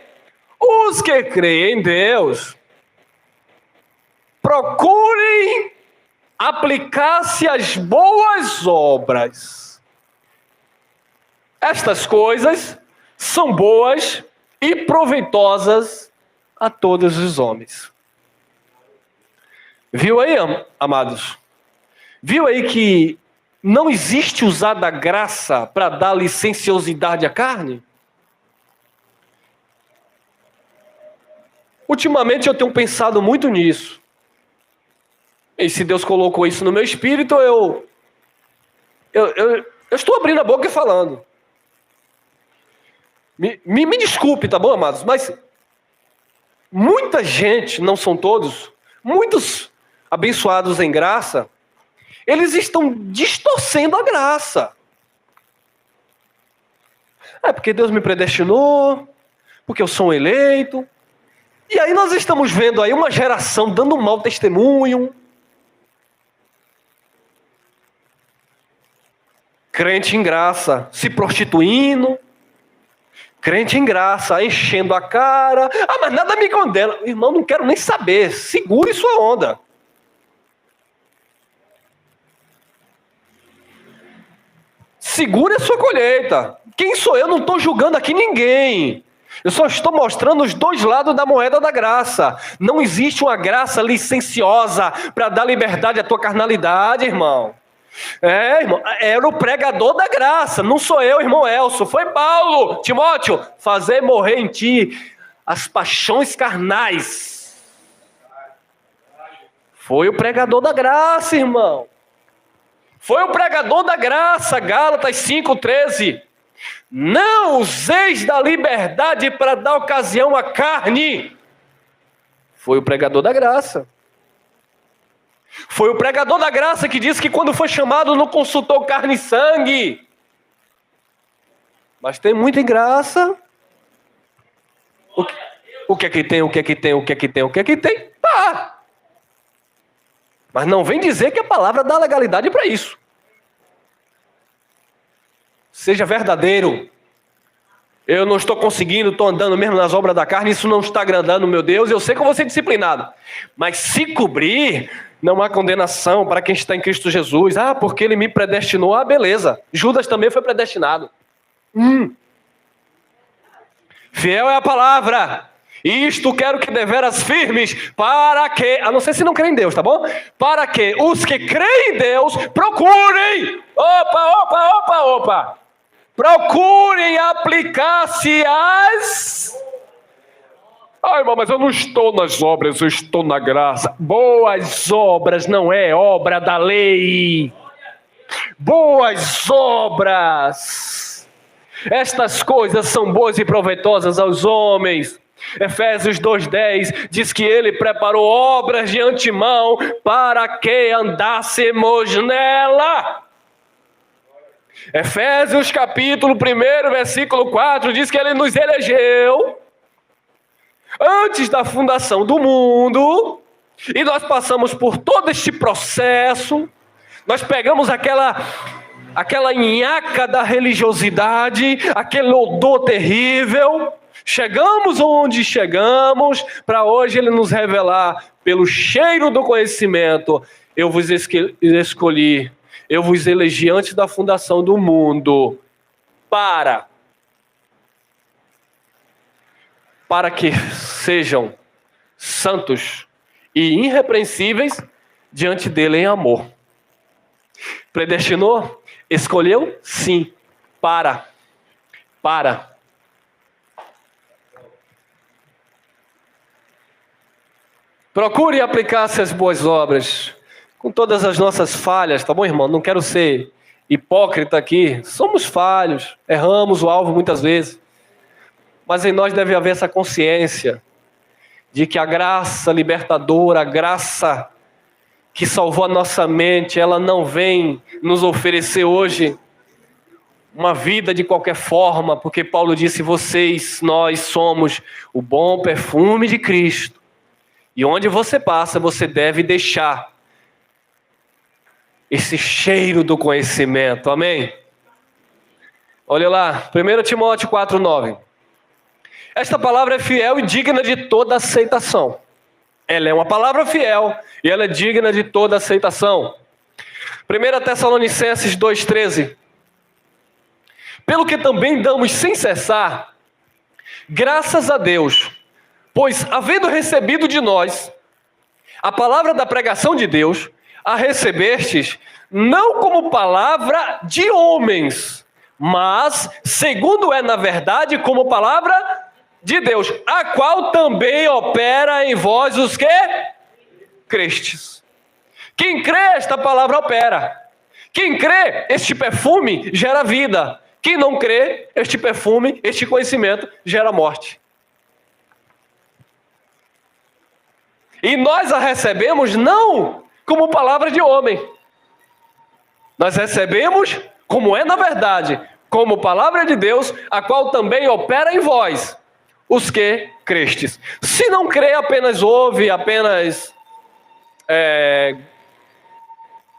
Speaker 1: os que creem em Deus procurem aplicar-se às boas obras. Estas coisas são boas e proveitosas a todos os homens. Viu aí, amados? Viu aí que não existe usar da graça para dar licenciosidade à carne? Ultimamente eu tenho pensado muito nisso. E se Deus colocou isso no meu espírito, eu estou abrindo a boca e falando. Me desculpe, tá bom, amados? Mas muita gente, não são todos, muitos abençoados em graça, Eles estão distorcendo a graça. É porque Deus me predestinou, porque eu sou um eleito. E aí nós estamos vendo aí uma geração dando um mau testemunho. Crente em graça, se prostituindo. Crente em graça, enchendo a cara. Ah, mas nada me condena. Irmão, não quero nem saber. Segure sua onda. Segure a sua colheita. Quem sou eu? Não estou julgando aqui ninguém. Eu só estou mostrando os dois lados da moeda da graça. Não existe uma graça licenciosa para dar liberdade à tua carnalidade, irmão. Irmão, era o pregador da graça, não sou eu, irmão Elcio, foi Paulo. Timóteo, fazer morrer em ti as paixões carnais. Foi o pregador da graça, irmão. Foi o pregador da graça, Gálatas 5,13. Não useis da liberdade para dar ocasião à carne. Foi o pregador da graça. Foi o pregador da graça que disse que quando foi chamado não consultou carne e sangue. Mas tem muita graça. O que é que tem, o que é que tem, o que é que tem, o que é que tem? Tá. Mas não vem dizer que a palavra dá legalidade para isso. Seja verdadeiro. Eu não estou conseguindo, estou andando mesmo nas obras da carne, isso não está agradando, meu Deus, eu sei que eu vou ser disciplinado. Mas se cobrir, não há condenação para quem está em Cristo Jesus. Ah, porque ele me predestinou, ah, beleza. Judas também foi predestinado. Fiel é a palavra. Isto quero que deveras firmes, para que, a não ser se não crê em Deus, tá bom? Para que os que creem em Deus procurem. Opa. Procurem aplicar-se às... Ai, irmão, mas eu não estou nas obras, eu estou na graça. Boas obras não é obra da lei. Boas obras. Estas coisas são boas e proveitosas aos homens. Efésios 2,10 diz que ele preparou obras de antemão para que andássemos nela. Efésios capítulo 1, versículo 4 diz que ele nos elegeu antes da fundação do mundo, e nós passamos por todo este processo. Nós pegamos aquela nhaca da religiosidade, aquele odor terrível, chegamos onde chegamos, para hoje ele nos revelar pelo cheiro do conhecimento. Eu vos escolhi, eu vos elegi antes da fundação do mundo, para que sejam santos e irrepreensíveis diante dele em amor. Predestinou? Escolheu? Sim. Para. Procure aplicar essas boas obras, com todas as nossas falhas, tá bom, irmão? Não quero ser hipócrita aqui. Somos falhos, erramos o alvo muitas vezes. Mas em nós deve haver essa consciência de que a graça libertadora, a graça que salvou a nossa mente, ela não vem nos oferecer hoje uma vida de qualquer forma, porque Paulo disse, nós somos o bom perfume de Cristo. E onde você passa, você deve deixar esse cheiro do conhecimento, amém? Olha lá, 1 Timóteo 4,9. Esta palavra é fiel e digna de toda aceitação. Ela é uma palavra fiel e ela é digna de toda aceitação. 1 Tessalonicenses 2,13. Pelo que também damos sem cessar graças a Deus, pois havendo recebido de nós a palavra da pregação de Deus, a recebestes não como palavra de homens, mas segundo é na verdade como palavra de Deus, a qual também opera em vós os que crestes. Quem crê, esta palavra opera. Quem crê, este perfume gera vida. Quem não crê, este perfume, este conhecimento gera morte. E nós a recebemos não como palavra de homem, Nós recebemos, como é na verdade, como palavra de Deus, a qual também opera em vós, os que crestes. Se não crê, apenas ouve, apenas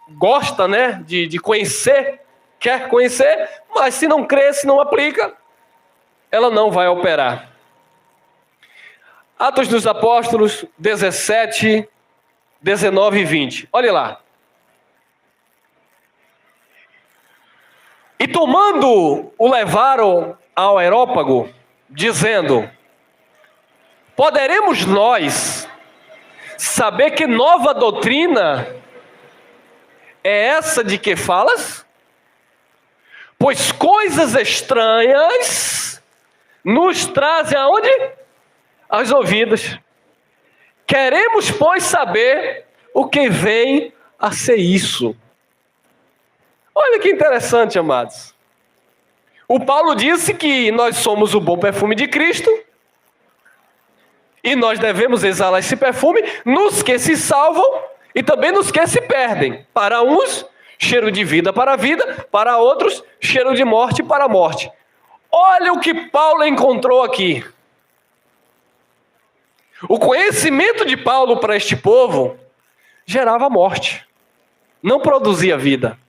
Speaker 1: gosta, né, de conhecer, quer conhecer, mas se não crê, se não aplica, ela não vai operar. Atos dos Apóstolos 17, 19 e 20. Olha lá. E tomando, o levaram ao Areópago, dizendo: poderemos nós saber que nova doutrina é essa de que falas? Pois coisas estranhas nos trazem aonde? Aos ouvidos. Queremos, pois, saber o que vem a ser isso. Olha que interessante, amados. O Paulo disse que nós somos o bom perfume de Cristo e nós devemos exalar esse perfume nos que se salvam e também nos que se perdem. Para uns, cheiro de vida para a vida, para outros, cheiro de morte para a morte. Olha o que Paulo encontrou aqui. O conhecimento de Paulo para este povo gerava morte, não produzia vida.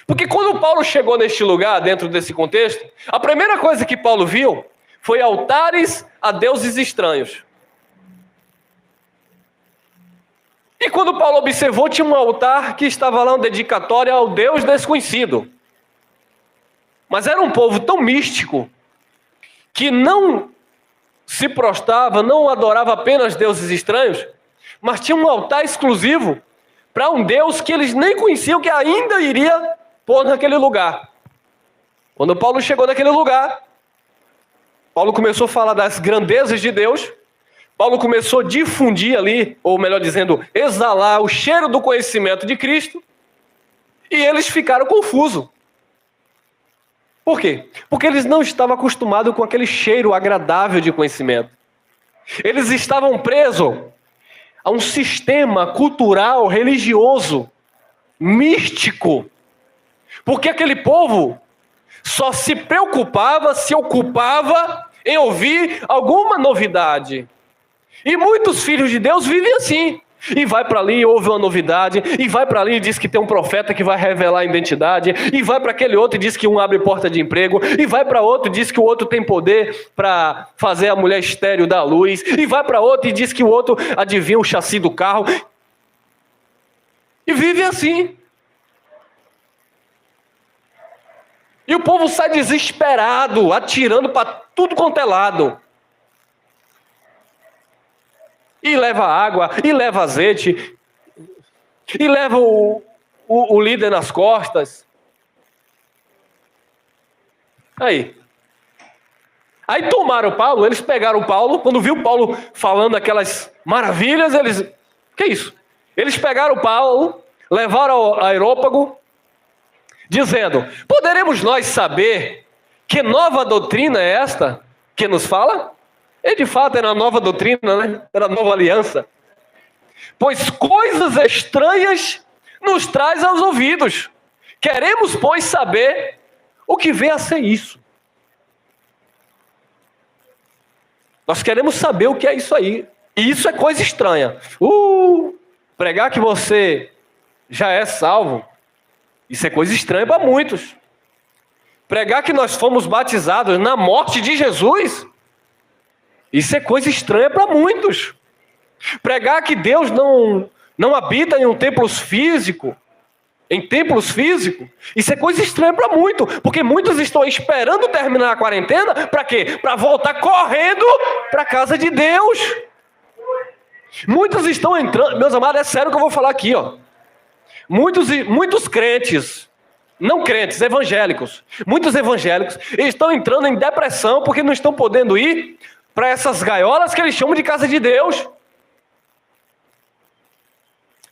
Speaker 1: Porque quando Paulo chegou neste lugar, dentro desse contexto, a primeira coisa que Paulo viu foi altares a deuses estranhos. E quando Paulo observou, tinha um altar que estava lá, uma dedicatória ao Deus desconhecido. Mas era um povo tão místico que não se prostrava, não adorava apenas deuses estranhos, mas tinha um altar exclusivo para um Deus que eles nem conheciam, que ainda iria pôr naquele lugar. Quando Paulo chegou naquele lugar, Paulo começou a falar das grandezas de Deus, Paulo começou a difundir ali, ou melhor dizendo, exalar o cheiro do conhecimento de Cristo, e eles ficaram confusos. Por quê? Porque eles não estavam acostumados com aquele cheiro agradável de conhecimento. Eles estavam presos a um sistema cultural, religioso, místico. Porque aquele povo só se preocupava, se ocupava em ouvir alguma novidade. E muitos filhos de Deus vivem assim. E vai para ali, ouve uma novidade, e vai para ali e diz que tem um profeta que vai revelar a identidade, e vai para aquele outro e diz que um abre porta de emprego, e vai para outro e diz que o outro tem poder para fazer a mulher estéril dar luz, e vai para outro e diz que o outro adivinha o chassi do carro. E vive assim. E o povo sai desesperado, atirando para tudo quanto é lado. E leva água, e leva azeite, e leva o líder nas costas. Aí tomaram Paulo, eles pegaram Paulo, quando viu Paulo falando aquelas maravilhas, eles... Que isso? Eles pegaram Paulo, levaram ao Areópago, dizendo: poderemos nós saber que nova doutrina é esta que nos fala? E de fato era a nova doutrina, né? Era a nova aliança. Pois coisas estranhas nos traz aos ouvidos. Queremos, pois, saber o que vem a ser isso. Nós queremos saber o que é isso aí. E isso é coisa estranha. Pregar que você já é salvo, isso é coisa estranha para muitos. Pregar que nós fomos batizados na morte de Jesus, isso é coisa estranha para muitos. Pregar que Deus não habita em templos físicos, isso é coisa estranha para muitos, porque muitos estão esperando terminar a quarentena, para quê? Para voltar correndo para a casa de Deus. Muitos estão entrando, meus amados, é sério que eu vou falar aqui, ó. Muitos crentes, não crentes, evangélicos, muitos evangélicos estão entrando em depressão porque não estão podendo ir para essas gaiolas que eles chamam de casa de Deus.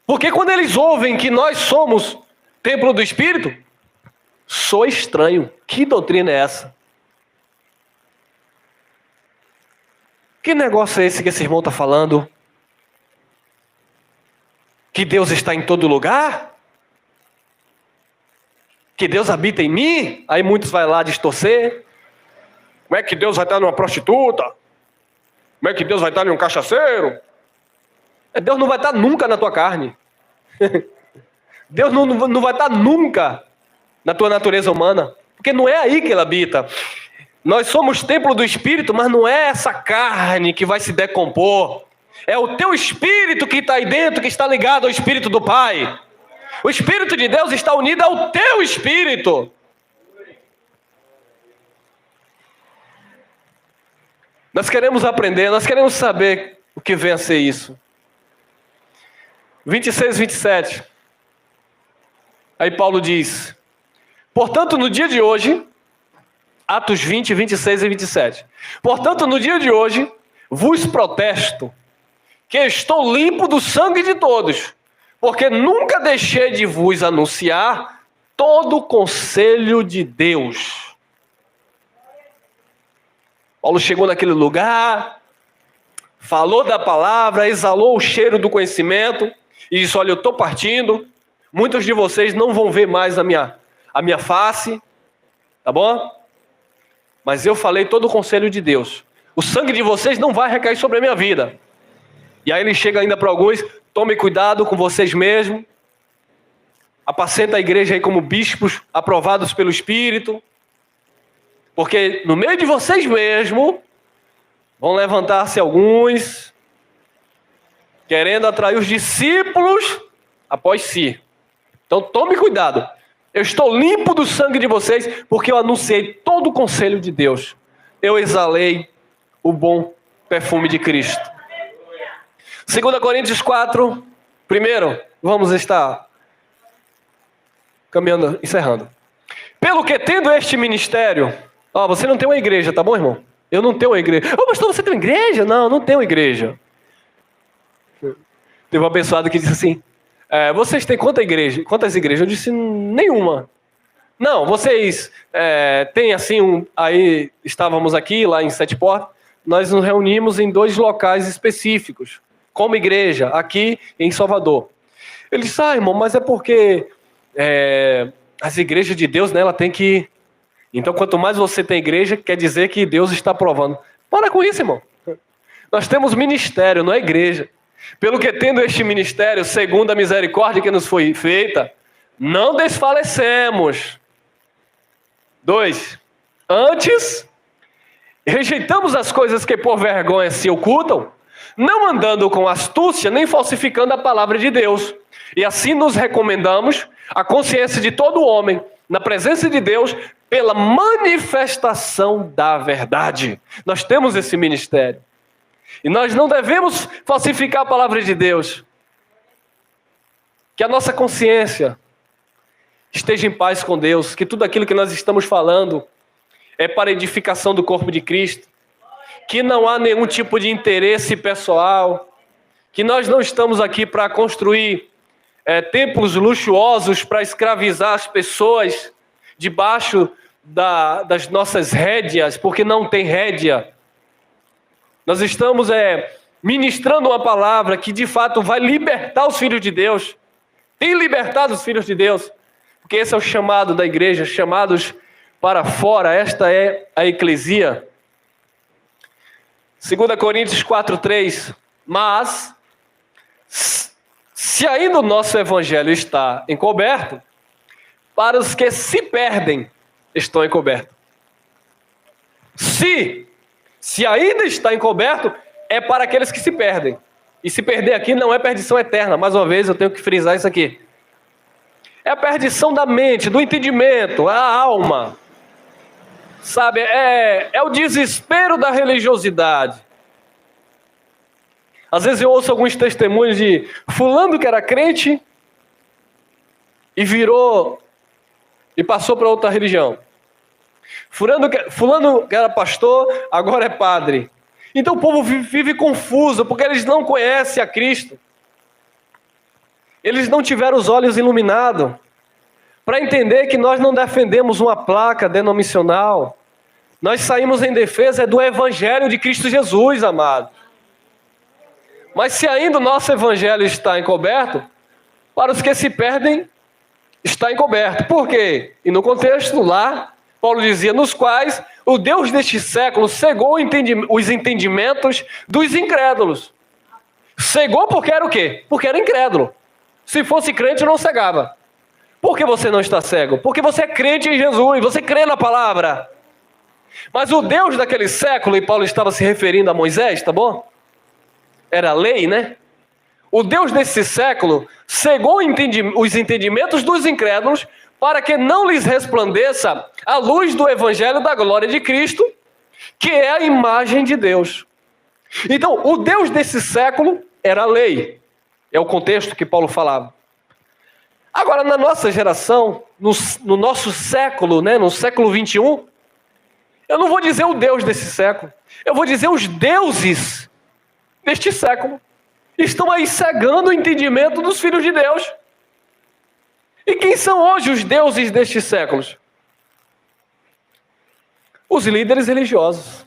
Speaker 1: Porque quando eles ouvem que nós somos templo do Espírito, soa estranho. Que doutrina é essa? Que negócio é esse que esse irmão está falando? Que Deus está em todo lugar? que Deus habita em mim, aí muitos vão lá distorcer. Como é que Deus vai estar numa prostituta? Como é que Deus vai estar em um cachaceiro? Deus não vai estar nunca na tua carne. Deus não vai estar nunca na tua natureza humana. Porque não é aí que Ele habita. Nós somos templo do Espírito, mas não é essa carne que vai se decompor. É o teu Espírito que está aí dentro, que está ligado ao Espírito do Pai. O Espírito de Deus está unido ao teu Espírito. Nós queremos aprender, nós queremos saber o que vem a ser isso. 26, 27. Aí Paulo diz: portanto, no dia de hoje, Atos 20, 26 e 27. Portanto, no dia de hoje, vos protesto que estou limpo do sangue de todos, porque nunca deixei de vos anunciar todo o conselho de Deus. Paulo chegou naquele lugar, falou da palavra, exalou o cheiro do conhecimento e disse: olha, eu estou partindo, muitos de vocês não vão ver mais a minha face, tá bom? Mas eu falei todo o conselho de Deus. O sangue de vocês não vai recair sobre a minha vida. E aí ele chega ainda para alguns: tome cuidado com vocês mesmos, apacenta a igreja aí como bispos aprovados pelo Espírito, porque no meio de vocês mesmos vão levantar-se alguns querendo atrair os discípulos após si. Então tome cuidado. Eu estou limpo do sangue de vocês, porque eu anunciei todo o conselho de Deus. Eu exalei o bom perfume de Cristo. 2 Coríntios 4, primeiro, vamos estar caminhando, encerrando. Pelo que tendo este ministério... você não tem uma igreja, tá bom, irmão? Eu não tenho uma igreja. Pastor, você tem uma igreja? Não tenho uma igreja. Teve um abençoado que disse assim: vocês têm quantas igrejas? Eu disse: nenhuma. Não, vocês têm assim, aí estávamos aqui, lá em Sete Portas, nós nos reunimos em 2 locais específicos, como igreja, aqui em Salvador. Ele disse: irmão, mas é porque as igrejas de Deus, né, ela tem que... Então, quanto mais você tem igreja, quer dizer que Deus está aprovando. Para com isso, irmão. Nós temos ministério, não é igreja. Pelo que tendo este ministério, segundo a misericórdia que nos foi feita, não desfalecemos. 2. Antes, rejeitamos as coisas que por vergonha se ocultam, não andando com astúcia, nem falsificando a palavra de Deus. E assim nos recomendamos a consciência de todo homem, na presença de Deus, pela manifestação da verdade. Nós temos esse ministério. E nós não devemos falsificar a palavra de Deus. Que a nossa consciência esteja em paz com Deus. Que tudo aquilo que nós estamos falando é para a edificação do corpo de Cristo. Que não há nenhum tipo de interesse pessoal. Que nós não estamos aqui para construir templos luxuosos para escravizar as pessoas debaixo das nossas rédeas, porque não tem rédea. Nós estamos ministrando uma palavra que de fato vai libertar os filhos de Deus. Tem libertado os filhos de Deus, porque esse é o chamado da igreja, chamados para fora. Esta é a eclesia. 2 Coríntios 4:3. Mas, se ainda o nosso evangelho está encoberto, para os que se perdem, estão encobertos. Se ainda está encoberto, é para aqueles que se perdem. E se perder aqui não é perdição eterna. Mais uma vez eu tenho que frisar isso aqui. É a perdição da mente, do entendimento, a alma. Sabe, é o desespero da religiosidade. Às vezes eu ouço alguns testemunhos de fulano que era crente e virou e passou para outra religião. Fulano que era pastor, agora é padre. Então o povo vive confuso, porque eles não conhecem a Cristo. Eles não tiveram os olhos iluminados para entender que nós não defendemos uma placa denominacional. Nós saímos em defesa do Evangelho de Cristo Jesus, amado. Mas se ainda o nosso Evangelho está encoberto, para os que se perdem, está encoberto. Por quê? E no contexto lá, Paulo dizia, nos quais o Deus deste século cegou os entendimentos dos incrédulos. Cegou porque era o quê? Porque era incrédulo. Se fosse crente, não cegava. Por que você não está cego? Porque você é crente em Jesus, você crê na palavra. Mas o Deus daquele século, e Paulo estava se referindo a Moisés, tá bom? Era a lei, né? O Deus desse século cegou os entendimentos dos incrédulos para que não lhes resplandeça a luz do evangelho da glória de Cristo, que é a imagem de Deus. Então, o Deus desse século era a lei. É o contexto que Paulo falava. Agora, na nossa geração, no nosso século, né, no século 21, eu não vou dizer o Deus desse século, eu vou dizer os deuses deste século. Estão aí cegando o entendimento dos filhos de Deus. E quem são hoje os deuses destes séculos? Os líderes religiosos.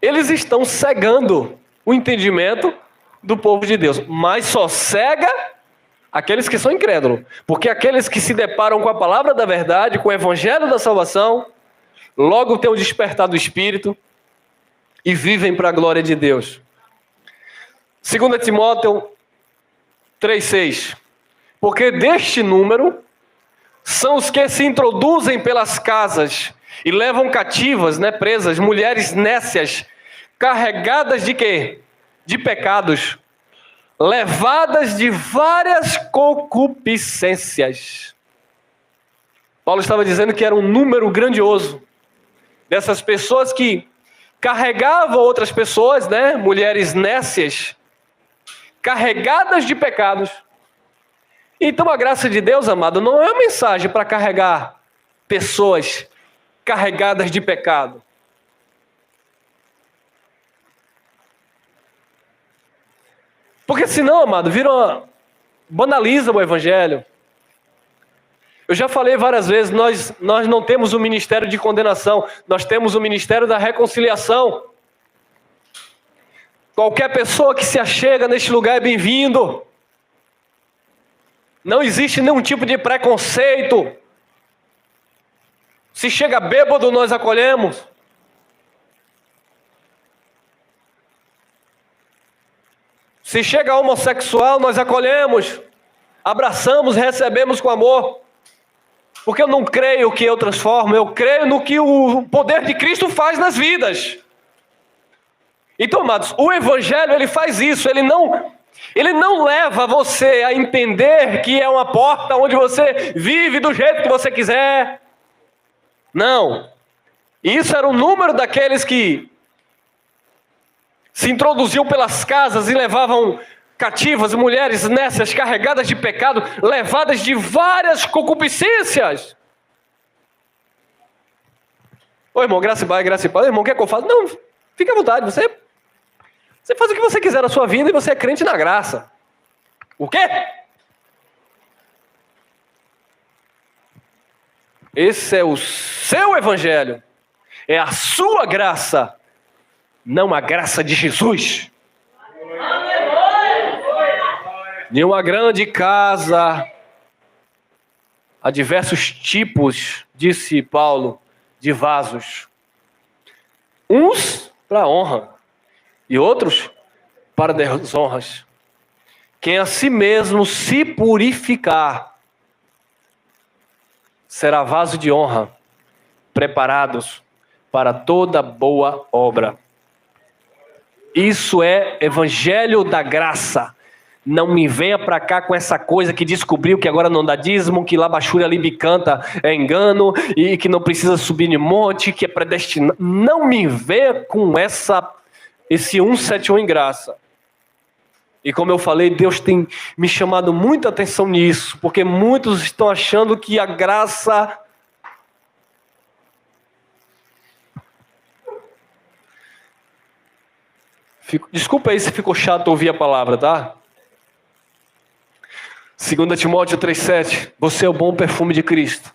Speaker 1: Eles estão cegando o entendimento do povo de Deus, mas só cega aqueles que são incrédulos, porque aqueles que se deparam com a palavra da verdade, com o evangelho da salvação, logo têm o despertar do Espírito e vivem para a glória de Deus. 2 Timóteo 3,6. Porque deste número são os que se introduzem pelas casas e levam cativas, né, presas, mulheres nécias, carregadas de quê? De pecados, levadas de várias concupiscências. Paulo estava dizendo que era um número grandioso dessas pessoas que carregavam outras pessoas, né, mulheres nécias, carregadas de pecados. Então a graça de Deus, amado, não é uma mensagem para carregar pessoas carregadas de pecado. Porque senão, amado, banaliza o evangelho. Eu já falei várias vezes, nós não temos o ministério de condenação, nós temos o ministério da reconciliação. Qualquer pessoa que se achega neste lugar é bem-vindo. Não existe nenhum tipo de preconceito. Se chega bêbado, nós acolhemos. Se chega homossexual, nós acolhemos. Abraçamos, recebemos com amor. Porque eu não creio que eu transformo, eu creio no que o poder de Cristo faz nas vidas. Então, amados, o evangelho ele faz isso, ele não leva você a entender que é uma porta onde você vive do jeito que você quiser. Não. Isso era o número daqueles que se introduziam pelas casas e levavam cativas, mulheres nécias, carregadas de pecado, levadas de várias concupiscências. Ô irmão, graça e paz. Irmão, o que é que eu faço? Não, fique à vontade, você faz o que você quiser na sua vida e você é crente na graça. O quê? Esse é o seu evangelho. É a sua graça, não a graça de Jesus. Em uma grande casa, há diversos tipos, disse Paulo, de vasos. Uns para honra e outros para desonras. Quem a si mesmo se purificar será vaso de honra, preparados para toda boa obra. Isso é evangelho da graça. Não me venha para cá com essa coisa que descobriu que agora não dá dízimo, que labachúria libicanta é engano, e que não precisa subir de monte, que é predestinado. Não me venha com esse 171 em graça. E como eu falei, Deus tem me chamado muita atenção nisso, porque muitos estão achando que a graça... Desculpa aí se ficou chato ouvir a palavra, tá? 2 Timóteo 3,7. Você é o bom perfume de Cristo,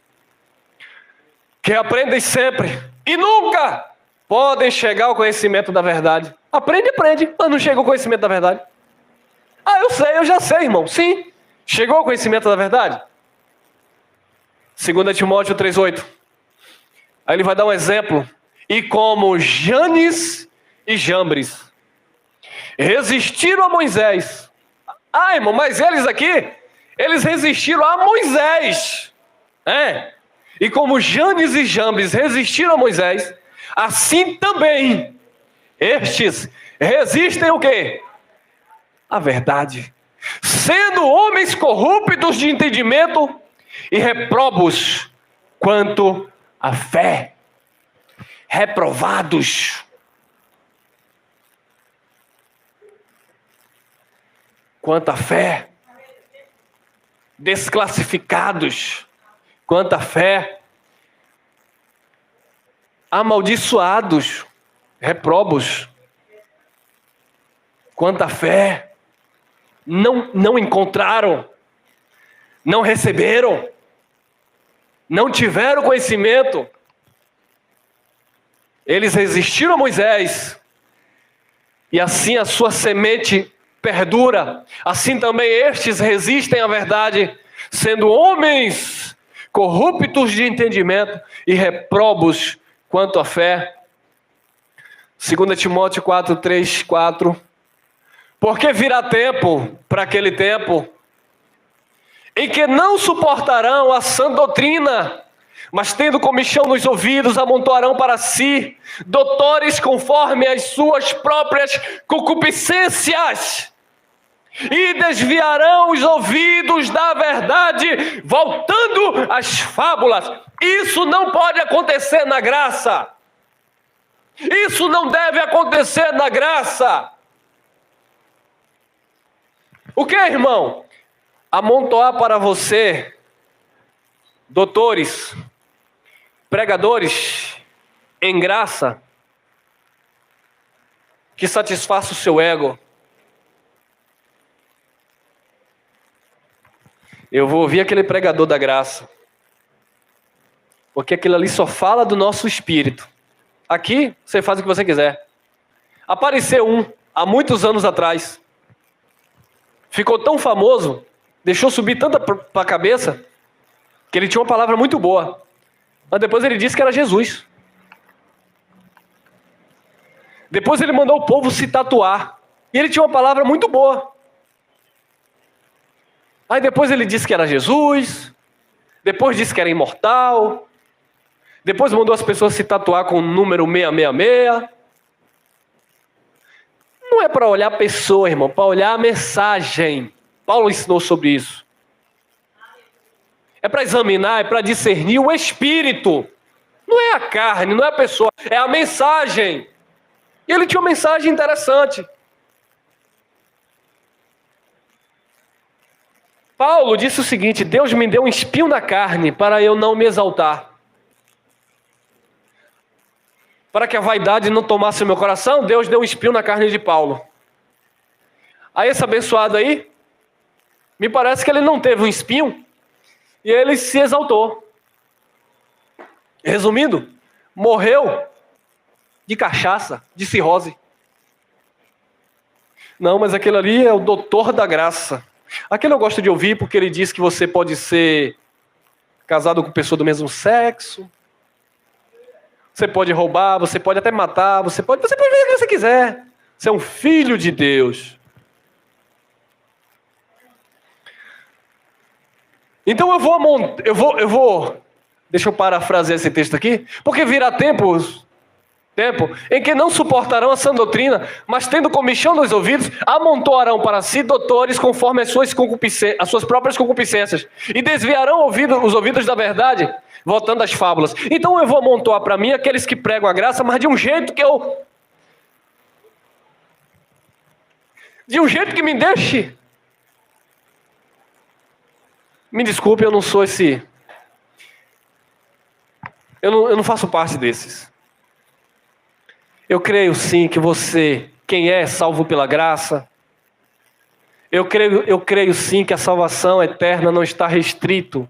Speaker 1: que aprendem sempre e nunca podem chegar ao conhecimento da verdade. Aprende, mas não chega ao conhecimento da verdade. Ah, eu já sei, irmão. Sim, Chegou ao conhecimento da verdade? 2 Timóteo 3,8. Aí ele vai dar um exemplo. E como Janes e Jambres resistiram a Moisés. Ah, irmão, mas eles aqui, eles resistiram a Moisés. E como Janes e Jambres resistiram a Moisés, assim também estes resistem o quê? A verdade. Sendo homens corruptos de entendimento e reprobos quanto à fé. Reprovados. Quanto à fé. Desclassificados. Quanto à fé. Amaldiçoados. Reprobos. Quanto à fé. Não encontraram. Não receberam. Não tiveram conhecimento. Eles resistiram a Moisés, e assim a sua semente perdura. Assim também estes resistem à verdade, sendo homens corruptos de entendimento e reprobos quanto à fé. 2 Timóteo 4, 3, 4. Porque virá tempo, para aquele tempo, em que não suportarão a sã doutrina, mas tendo comichão nos ouvidos, amontoarão para si doutores conforme as suas próprias concupiscências, e desviarão os ouvidos da verdade, voltando às fábulas. Isso não pode acontecer na graça. Isso não deve acontecer na graça. O que, irmão? Amontoar para você doutores, pregadores em graça, que satisfaça o seu ego. Eu vou ouvir aquele pregador da graça, porque aquilo ali só fala do nosso espírito. Aqui você faz o que você quiser. Apareceu um há muitos anos atrás, ficou tão famoso, deixou subir tanta para a cabeça, que ele tinha uma palavra muito boa. Mas depois ele disse que era Jesus. Depois ele mandou o povo se tatuar. E ele tinha uma palavra muito boa. Aí depois ele disse que era Jesus. Depois disse que era imortal. Depois mandou as pessoas se tatuar com o número 666. Não é para olhar a pessoa, irmão, para olhar a mensagem. Paulo ensinou sobre isso. É para examinar, é para discernir o espírito. Não é a carne, não é a pessoa, é a mensagem. E ele tinha uma mensagem interessante. Paulo disse o seguinte: Deus me deu um espinho na carne para eu não me exaltar. Para que a vaidade não tomasse o meu coração, Deus deu um espinho na carne de Paulo. Aí esse abençoado aí, me parece que ele não teve um espinho, e ele se exaltou. Resumindo, morreu de cachaça, de cirrose. Não, mas aquele ali é o doutor da graça. Aquele eu gosto de ouvir porque ele diz que você pode ser casado com pessoa do mesmo sexo. Você pode roubar, você pode até matar, você pode fazer o que você quiser. Você é um filho de Deus. Então eu vou, deixa eu parafrasear esse texto aqui, porque virá tempo em que não suportarão a sã doutrina, mas tendo comichão nos ouvidos, amontoarão para si doutores conforme as suas próprias concupiscências, e desviarão os ouvidos da verdade, voltando às fábulas. Então eu vou amontoar para mim aqueles que pregam a graça, mas de um jeito que me deixe. Me desculpe, eu não sou esse. Eu não faço parte desses. Eu creio sim que você, quem é salvo pela graça, eu creio sim que a salvação eterna não está restrito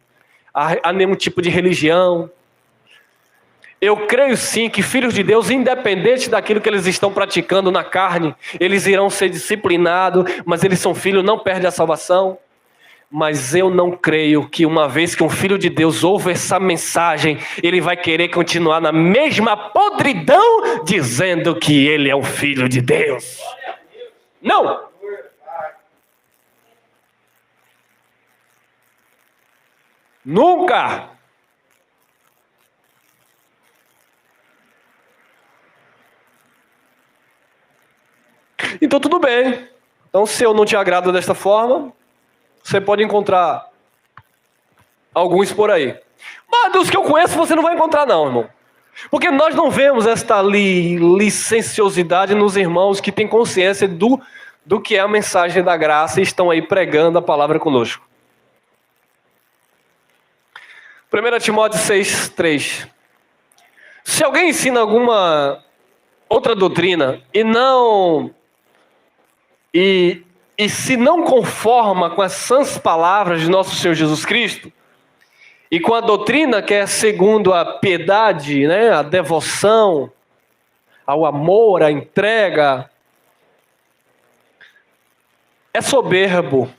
Speaker 1: a nenhum tipo de religião. Eu creio sim que filhos de Deus, independente daquilo que eles estão praticando na carne, eles irão ser disciplinados, mas eles são filhos, não perdem a salvação. Mas eu não creio que uma vez que um filho de Deus ouve essa mensagem, ele vai querer continuar na mesma podridão, dizendo que ele é um filho de Deus. Não! Nunca! Então tudo bem. Então se eu não te agrado desta forma, você pode encontrar alguns por aí. Mas dos que eu conheço você não vai encontrar não, irmão. Porque nós não vemos esta licenciosidade nos irmãos que têm consciência do que é a mensagem da graça e estão aí pregando a palavra conosco. 1 Timóteo 6:3. Se alguém ensina alguma outra doutrina e se não conforma com as sãs palavras de nosso Senhor Jesus Cristo, e com a doutrina que é segundo a piedade, né, a devoção, ao amor, a entrega, é soberbo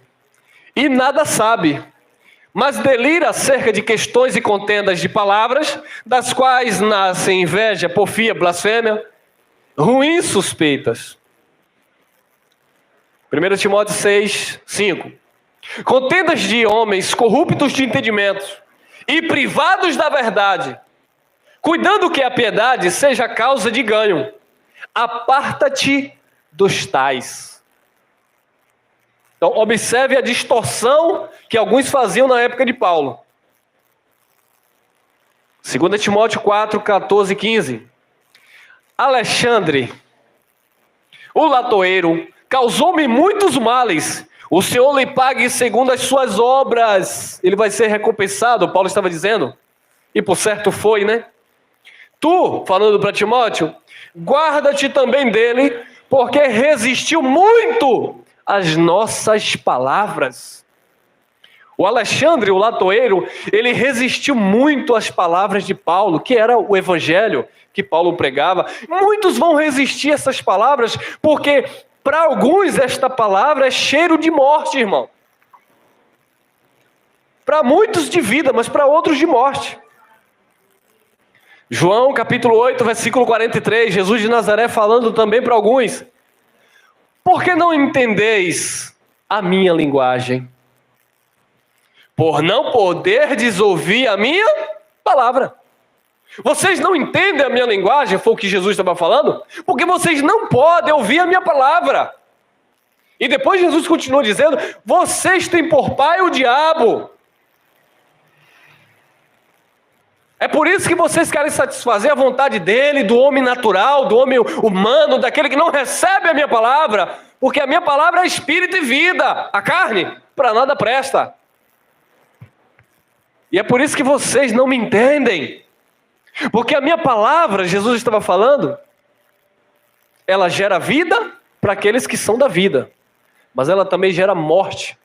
Speaker 1: e nada sabe, mas delira acerca de questões e contendas de palavras, das quais nascem inveja, porfia, blasfêmia, ruins suspeitas. 1 Timóteo 6:5. Contendas de homens corruptos de entendimento e privados da verdade, cuidando que a piedade seja causa de ganho. Aparta-te dos tais. Então, observe a distorção que alguns faziam na época de Paulo. 2 Timóteo 4:14-15. Alexandre, o latoeiro, causou-me muitos males. O Senhor lhe pague segundo as suas obras. Ele vai ser recompensado, Paulo estava dizendo. E por certo foi, né? Tu, falando para Timóteo, guarda-te também dele, porque resistiu muito às nossas palavras. O Alexandre, o latoeiro, ele resistiu muito às palavras de Paulo, que era o evangelho que Paulo pregava. Muitos vão resistir a essas palavras, porque para alguns esta palavra é cheiro de morte, irmão. Para muitos de vida, mas para outros de morte. João capítulo 8, versículo 43, Jesus de Nazaré falando também para alguns. Por que não entendeis a minha linguagem? Por não poderdes ouvir a minha palavra. Vocês não entendem a minha linguagem, foi o que Jesus estava falando? Porque vocês não podem ouvir a minha palavra. E depois Jesus continua dizendo, vocês têm por pai o diabo. É por isso que vocês querem satisfazer a vontade dele, do homem natural, do homem humano, daquele que não recebe a minha palavra, porque a minha palavra é espírito e vida. A carne, para nada presta. E é por isso que vocês não me entendem. Porque a minha palavra, Jesus estava falando, ela gera vida para aqueles que são da vida, mas ela também gera morte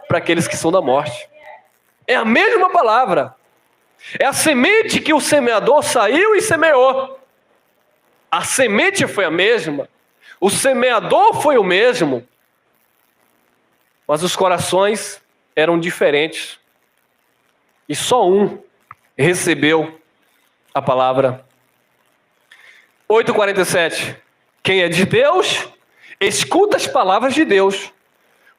Speaker 1: para aqueles que são da morte. É a mesma palavra. É a semente que o semeador saiu e semeou. A semente foi a mesma. O semeador foi o mesmo. Mas os corações eram diferentes. E só um recebeu a palavra. 8:47. Quem é de Deus, escuta as palavras de Deus.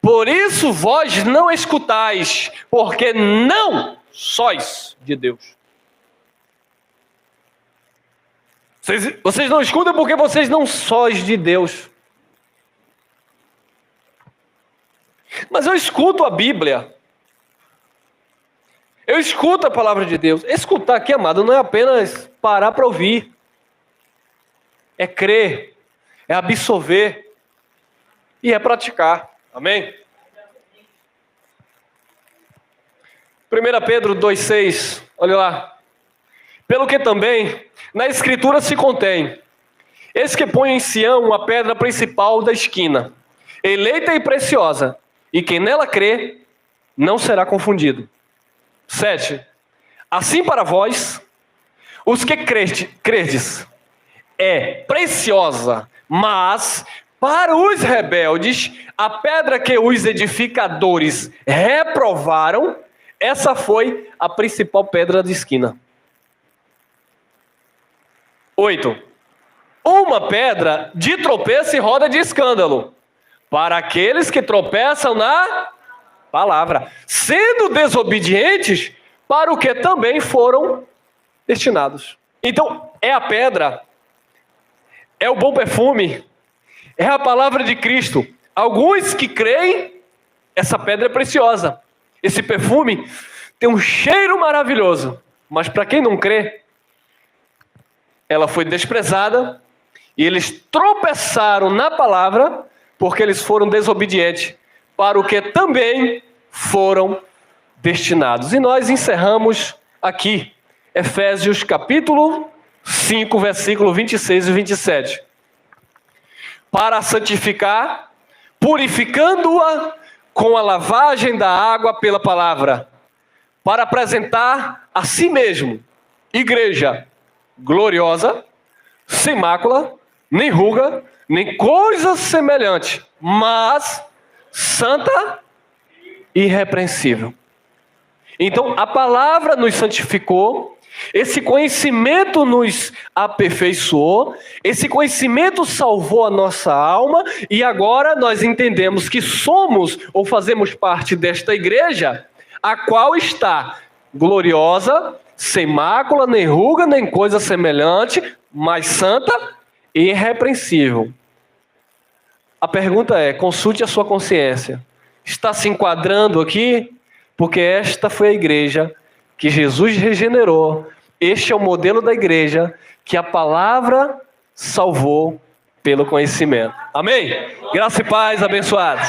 Speaker 1: Por isso vós não escutais, porque não sois de Deus. Vocês não escutam porque vocês não sois de Deus. Mas eu escuto a Bíblia. Eu escuto a palavra de Deus. Escutar aqui, amado, não é apenas parar para ouvir. É crer, é absorver e é praticar. Amém? 1 Pedro 2,6, olha lá. Pelo que também na Escritura se contém: eis que põe em Sião a pedra principal da esquina, eleita e preciosa, e quem nela crê não será confundido. 7. Assim para vós, os que credes, é preciosa, mas Para os rebeldes, a pedra que os edificadores reprovaram, essa foi a principal pedra de esquina. 8. Uma pedra de tropeço e roda de escândalo para aqueles que tropeçam na palavra, sendo desobedientes para o que também foram destinados. Então, é a pedra, é o bom perfume, é a palavra de Cristo. Alguns que creem, essa pedra é preciosa. Esse perfume tem um cheiro maravilhoso. Mas para quem não crê, ela foi desprezada e eles tropeçaram na palavra porque eles foram desobedientes para o que também foram destinados. E nós encerramos aqui Efésios capítulo 5, versículo 26 e 27. Para santificar, purificando-a com a lavagem da água pela palavra, para apresentar a si mesmo, igreja gloriosa, sem mácula, nem ruga, nem coisa semelhante, mas santa e irrepreensível. Então, a palavra nos santificou, esse conhecimento nos aperfeiçoou, esse conhecimento salvou a nossa alma, e agora nós entendemos que somos ou fazemos parte desta igreja, a qual está gloriosa, sem mácula, nem ruga, nem coisa semelhante, mas santa e irrepreensível. A pergunta é, consulte a sua consciência. Está se enquadrando aqui? Porque esta foi a igreja que Jesus regenerou. Este é o modelo da igreja que a palavra salvou pelo conhecimento. Amém? Graça e paz, abençoados.